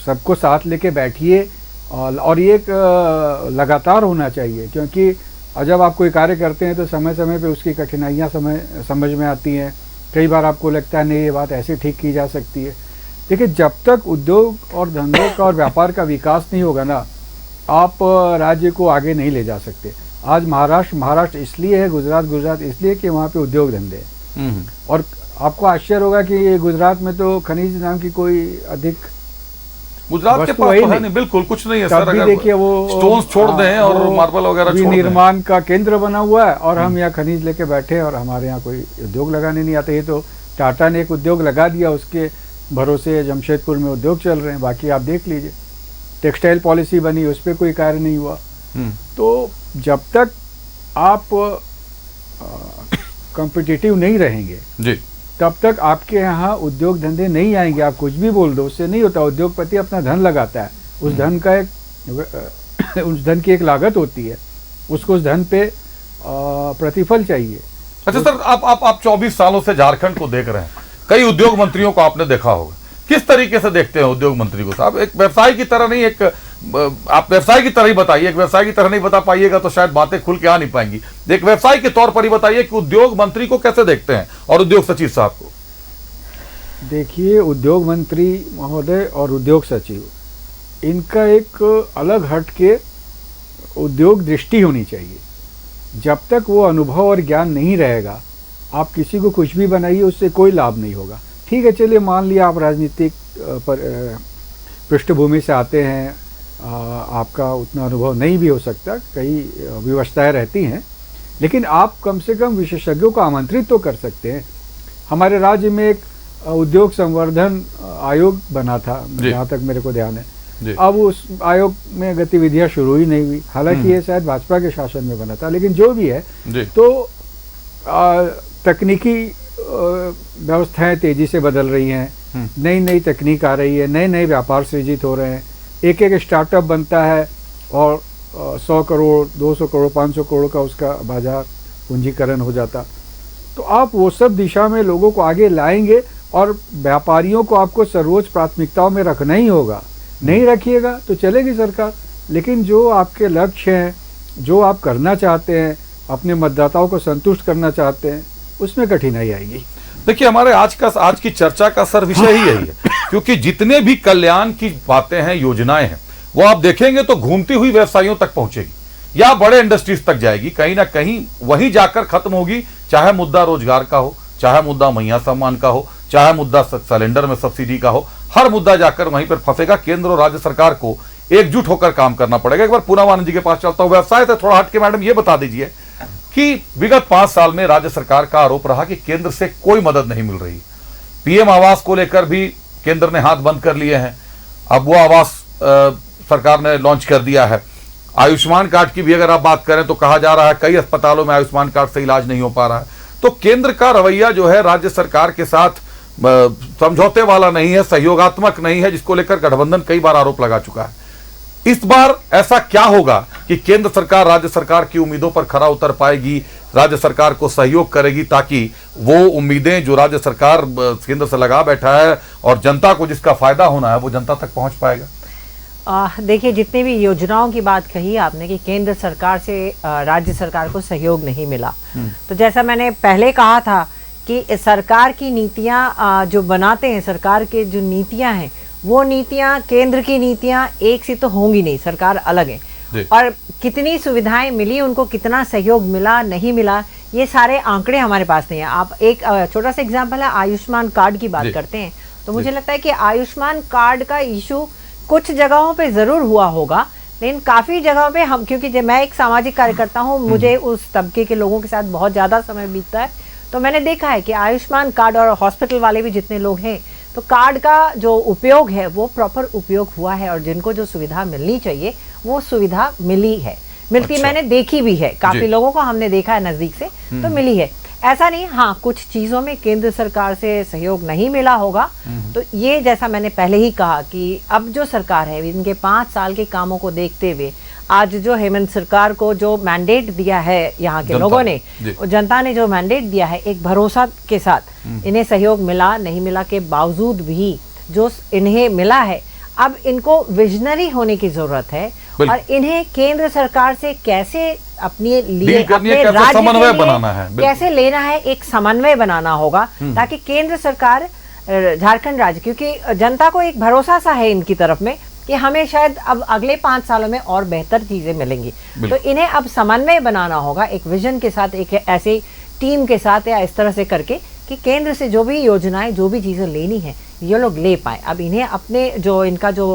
सबको साथ लेके बैठिए और ये एक लगातार होना चाहिए, क्योंकि जब आप कोई कार्य करते हैं तो समय समय पे उसकी कठिनाइयाँ समझ में आती हैं। कई बार आपको लगता है नहीं ये बात ऐसे ठीक की जा सकती है। देखिए, जब तक उद्योग और धंधों का और व्यापार का विकास नहीं होगा ना, आप राज्य को आगे नहीं ले जा सकते। आज महाराष्ट्र इसलिए है, गुजरात इसलिए कि वहाँ पे उद्योग धंधे हैं। और आपको आश्चर्य होगा कि गुजरात में तो खनिज नाम की कोई अधिक गुजरात के पास तो है नहीं, बिल्कुल कुछ नहीं है सर। अगर देखिए वो स्टोन्स छोड़ दें और मार्बल वगैरह छोड़ दें, निर्माण का केंद्र बना हुआ है और हम यहाँ खनिज लेके बैठे और हमारे यहाँ कोई उद्योग लगाने नहीं आते। ये तो टाटा ने एक उद्योग लगा दिया, उसके भरोसे जमशेदपुर में उद्योग चल रहे हैं। बाकी आप देख लीजिए, टेक्सटाइल पॉलिसी बनी, उस पर कोई कार्य नहीं हुआ। तो जब तक आप कॉम्पिटिटिव नहीं रहेंगे जी, तब तक आपके यहाँ उद्योग धंधे नहीं आएंगे। आप कुछ भी बोल दो, उससे नहीं होता। उद्योगपति अपना धन लगाता है, उस धन का उस धन की एक लागत होती है, उसको उस धन पे प्रतिफल चाहिए। अच्छा सर, आप 24 सालों से झारखंड को देख रहे हैं, कई उद्योग मंत्रियों को आपने देखा होगा। किस तरीके से देखते हैं उद्योग मंत्री को साहब? एक व्यवसाय की तरह नहीं, आप व्यवसाय की तरह ही बताइए। एक व्यवसाय की तरह नहीं बता पाइएगा तो शायद बातें खुल के आ नहीं पाएंगी। एक व्यवसाय के तौर पर ही बताइए कि उद्योग मंत्री को कैसे देखते हैं और उद्योग सचिव साहब को। देखिए, उद्योग मंत्री महोदय और उद्योग सचिव, इनका एक अलग हट के उद्योग दृष्टि होनी चाहिए। जब तक वो अनुभव और ज्ञान नहीं रहेगा, आप किसी को कुछ भी बनाइए, उससे कोई लाभ नहीं होगा। ठीक है, चलिए मान लिया आप राजनीतिक पृष्ठभूमि से आते हैं, आपका उतना अनुभव नहीं भी हो सकता, कई विवशताएं रहती हैं, लेकिन आप कम से कम विशेषज्ञों को आमंत्रित तो कर सकते हैं। हमारे राज्य में एक उद्योग संवर्धन आयोग बना था, जहाँ तक मेरे को ध्यान है। अब उस आयोग में गतिविधियां शुरू ही नहीं हुई, हालांकि ये शायद भाजपा के शासन में बना था। लेकिन जो भी है, तो तकनीकी व्यवस्थाएं तेजी से बदल रही हैं, नई नई तकनीक आ रही है, नए नए व्यापार सृजित हो रहे हैं। एक एक स्टार्टअप बनता है और 100 करोड़, 200 करोड़, 500 करोड़ का उसका बाजार पूंजीकरण हो जाता। तो आप वो सब दिशा में लोगों को आगे लाएंगे और व्यापारियों को आपको सर्वोच्च प्राथमिकताओं में रखना ही होगा। नहीं रखिएगा तो चलेगी सरकार। लेकिन जो आपके लक्ष्य हैं, जो आप करना चाहते हैं, अपने मतदाताओं को संतुष्ट करना चाहते हैं, उसमें कठिनाई आएगी। देखिए, हमारे आज की चर्चा का सर विषय ही यही है, क्योंकि जितने भी कल्याण की बातें हैं, योजनाएं हैं, वो आप देखेंगे तो घूमती हुई व्यवसायियों तक पहुंचेगी या बड़े इंडस्ट्रीज तक जाएगी, कहीं ना कहीं वहीं जाकर खत्म होगी। चाहे मुद्दा रोजगार का हो, चाहे मुद्दा मैया सम्मान का हो, चाहे मुद्दा सिलेंडर में सब्सिडी का हो, हर मुद्दा जाकर वहीं पर फंसेगा। केंद्र और राज्य सरकार को एकजुट होकर काम करना पड़ेगा। एक बार पूनावानंद जी के पास चलता हूं। व्यवसाय से थोड़ा हटके मैडम ये बता दीजिए कि विगत 5 साल में राज्य सरकार का आरोप रहा कि केंद्र से कोई मदद नहीं मिल रही। पीएम आवास को लेकर भी केंद्र ने हाथ बंद कर लिए हैं। अब वो आवास सरकार ने लॉन्च कर दिया है। आयुष्मान कार्ड की भी अगर आप बात करें तो कहा जा रहा है कई अस्पतालों में आयुष्मान कार्ड से इलाज नहीं हो पा रहा है। तो केंद्र का रवैया जो है राज्य सरकार के साथ समझौते वाला नहीं है, सहयोगात्मक नहीं है, जिसको लेकर गठबंधन कई बार आरोप लगा चुका है। इस बार ऐसा क्या होगा कि केंद्र सरकार राज्य सरकार की उम्मीदों पर खरा उतर पाएगी, राज्य सरकार को सहयोग करेगी, ताकि वो उम्मीदें जो राज्य सरकार केंद्र से लगा बैठा है और जनता को जिसका फायदा होना है वो जनता तक पहुंच पाएगा? देखिए, जितनी भी योजनाओं की बात कही आपने कि केंद्र सरकार से राज्य सरकार को सहयोग नहीं मिला, तो जैसा मैंने पहले कहा था कि सरकार की नीतियां जो बनाते हैं, सरकार के जो नीतियां हैं, वो नीतियां केंद्र की नीतियां एक सी तो होंगी नहीं, सरकार अलग है। और कितनी सुविधाएं मिली उनको, कितना सहयोग मिला नहीं मिला, ये सारे आंकड़े हमारे पास नहीं है। आप एक छोटा सा एग्जांपल है, आयुष्मान कार्ड की बात करते हैं, तो मुझे लगता है कि आयुष्मान कार्ड का इशू कुछ जगहों पे जरूर हुआ होगा, लेकिन काफी जगहों पे हम, क्योंकि मैं एक सामाजिक कार्यकर्ता हूँ, मुझे उस तबके के लोगों के साथ बहुत ज्यादा समय बीतता है, तो मैंने देखा है कि आयुष्मान कार्ड और हॉस्पिटल वाले भी जितने लोग हैं, तो कार्ड का जो उपयोग है वो प्रॉपर उपयोग हुआ है और जिनको जो सुविधा मिलनी चाहिए वो सुविधा मिली है, मिलती अच्छा। मैंने देखी भी है, काफी लोगों को हमने देखा है नजदीक से, तो मिली है, ऐसा नहीं। हाँ, कुछ चीजों में केंद्र सरकार से सहयोग नहीं मिला होगा, तो ये जैसा मैंने पहले ही कहा कि अब जो सरकार है, इनके 5 साल के कामों को देखते हुए आज जो हेमंत सरकार को जो मैंडेट दिया है यहाँ के लोगों ने, जनता ने जो मैंडेट दिया है, एक भरोसा के साथ इन्हें सहयोग मिला नहीं मिला के बावजूद भी जो इन्हें मिला है, अब इनको विजनरी होने की जरूरत है और इन्हें केंद्र सरकार से कैसे अपने लिए, अपने राज्य के लिए बनाना है, कैसे लेना है, एक समन्वय बनाना होगा, ताकि केंद्र सरकार झारखंड राज्य, क्योंकि जनता को एक भरोसा सा है इनकी तरफ में कि हमें शायद अब अगले 5 सालों में और बेहतर चीजें मिलेंगी, तो इन्हें अब समन्वय बनाना होगा एक विजन के साथ, एक ऐसी टीम के साथ, या इस तरह से करके कि केंद्र से जो भी योजनाएं, जो भी चीजें लेनी है, ये लोग ले पाए। अब इन्हें अपने जो इनका जो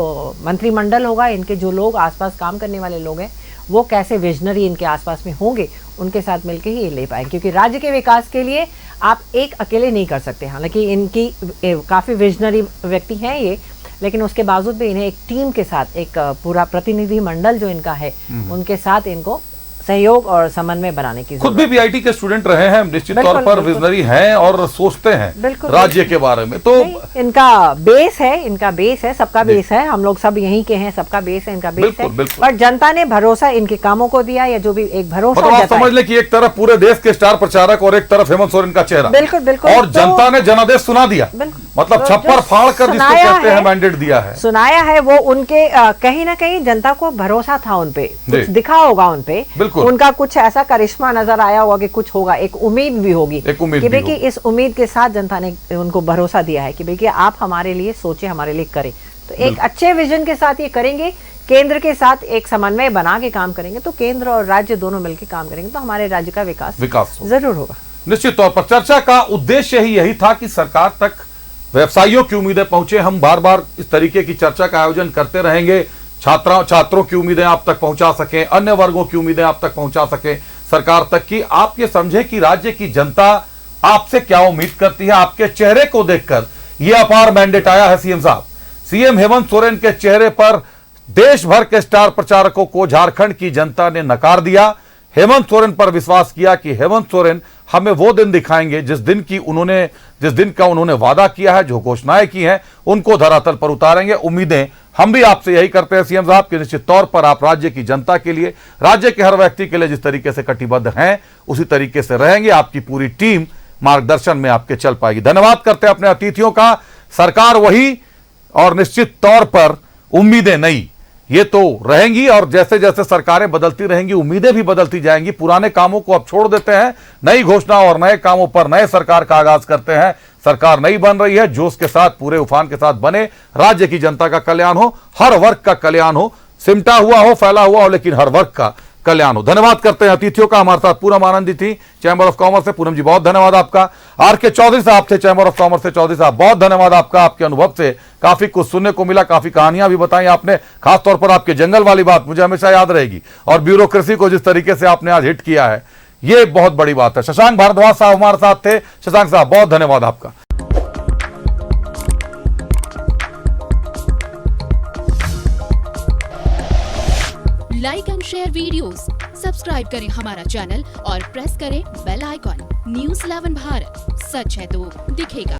मंत्रिमंडल होगा, इनके जो लोग आसपास काम करने वाले लोग हैं, वो कैसे विजनरी इनके आसपास में होंगे, उनके साथ मिलकर ही ये ले पाए, क्योंकि राज्य के विकास के लिए आप एक अकेले नहीं कर सकते। हालांकि इनकी काफी विजनरी व्यक्ति हैं ये, लेकिन उसके बावजूद भी इन्हें एक टीम के साथ, एक पूरा प्रतिनिधि मंडल जो इनका है, उनके साथ इनको सहयोग और समन्वय बनाने की खुद भी बीआईटी के स्टूडेंट रहे हैं, निश्चित तौर पर विजनरी हैं और सोचते हैं राज्य के बारे में, तो इनका बेस है, सबका बेस है, हम लोग सब यहीं के हैं, सबका बेस है, इनका बेस है, पर जनता ने भरोसा इनके कामों को दिया, या जो भी एक भरोसा, आप समझ ले कि एक तरफ पूरे देश के स्टार प्रचारक और एक तरफ हेमंत सोरेन का चेहरा, बिल्कुल, और जनता ने जनादेश सुना दिया, मतलब छप्पर फाड़ कर जिसको कहते हैं मैंडेट दिया है, सुनाया है, वो उनके कहीं ना कहीं जनता को भरोसा था उनपे, कुछ दिखा होगा उनपे, उनका कुछ ऐसा करिश्मा नजर आया होगा कि कुछ होगा, एक उम्मीद भी होगी कि देखिए इस उम्मीद के साथ जनता ने उनको भरोसा दिया है कि देखिए आप हमारे लिए सोचे, हमारे लिए करें, तो एक अच्छे विजन के साथ ये करेंगे, केंद्र के साथ एक समन्वय बना के काम करेंगे, तो केंद्र और राज्य दोनों मिलकर काम करेंगे, तो हमारे राज्य का विकास जरूर होगा। निश्चित तौर पर चर्चा का उद्देश्य ही यही था कि सरकार तक व्यवसायियों की उम्मीदें पहुंचे। हम बार बार इस तरीके की चर्चा का आयोजन करते रहेंगे, छात्रों की उम्मीदें आप तक पहुंचा सकें, अन्य वर्गों की उम्मीदें आप तक पहुंचा सकें सरकार तक, की आप ये समझे कि राज्य की जनता आपसे क्या उम्मीद करती है। आपके चेहरे को देखकर यह अपार मैंडेट आया है सीएम साहब। सीएम हेमंत सोरेन के चेहरे पर देश भर के स्टार प्रचारकों को झारखंड की जनता ने नकार दिया, हेमंत सोरेन पर विश्वास किया कि हेमंत सोरेन हमें वो दिन दिखाएंगे जिस दिन का उन्होंने वादा किया है, जो घोषणाएं की हैं उनको धरातल पर उतारेंगे। उम्मीदें हम भी आपसे यही करते हैं सीएम साहब कि निश्चित तौर पर आप राज्य की जनता के लिए, राज्य के हर व्यक्ति के लिए जिस तरीके से कटिबद्ध हैं उसी तरीके से रहेंगे। आपकी पूरी टीम मार्गदर्शन में आपके चल पाएगी। धन्यवाद करते हैं अपने अतिथियों का। सरकार वही और निश्चित तौर पर उम्मीदें नई, ये तो रहेंगी और जैसे जैसे सरकारें बदलती रहेंगी उम्मीदें भी बदलती जाएंगी। पुराने कामों को अब छोड़ देते हैं, नई घोषणा और नए कामों पर नए सरकार का आगाज करते हैं। सरकार नई बन रही है, जोश के साथ, पूरे उफान के साथ बने, राज्य की जनता का कल्याण हो, हर वर्ग का कल्याण हो, सिमटा हुआ हो, फैला हुआ हो, लेकिन हर वर्ग का कल्याण हो। धन्यवाद करते हैं अतिथियों का। हमारे साथ पूनम आनंदी थी चैंबर ऑफ कॉमर्स से। पूनम जी बहुत धन्यवाद आपका। आर.के. चौधरी साहब थे चैंबर ऑफ कॉमर्स से। चौधरी साहब बहुत धन्यवाद आपका। आपके अनुभव से काफी कुछ सुनने को मिला, काफी कहानियां भी बताई आपने, खासतौर पर आपके जंगल वाली बात मुझे हमेशा याद रहेगी, और ब्यूरोक्रेसी को जिस तरीके से आपने आज हिट किया है, ये बहुत बड़ी बात है। शशांक भारद्वाज साहब हमारे साथ थे। शशांक साहब बहुत धन्यवाद आपका। Like and share videos, subscribe करें हमारा चैनल और प्रेस करें बेल आइकॉन। न्यूज़ 11 भारत, सच है तो दिखेगा।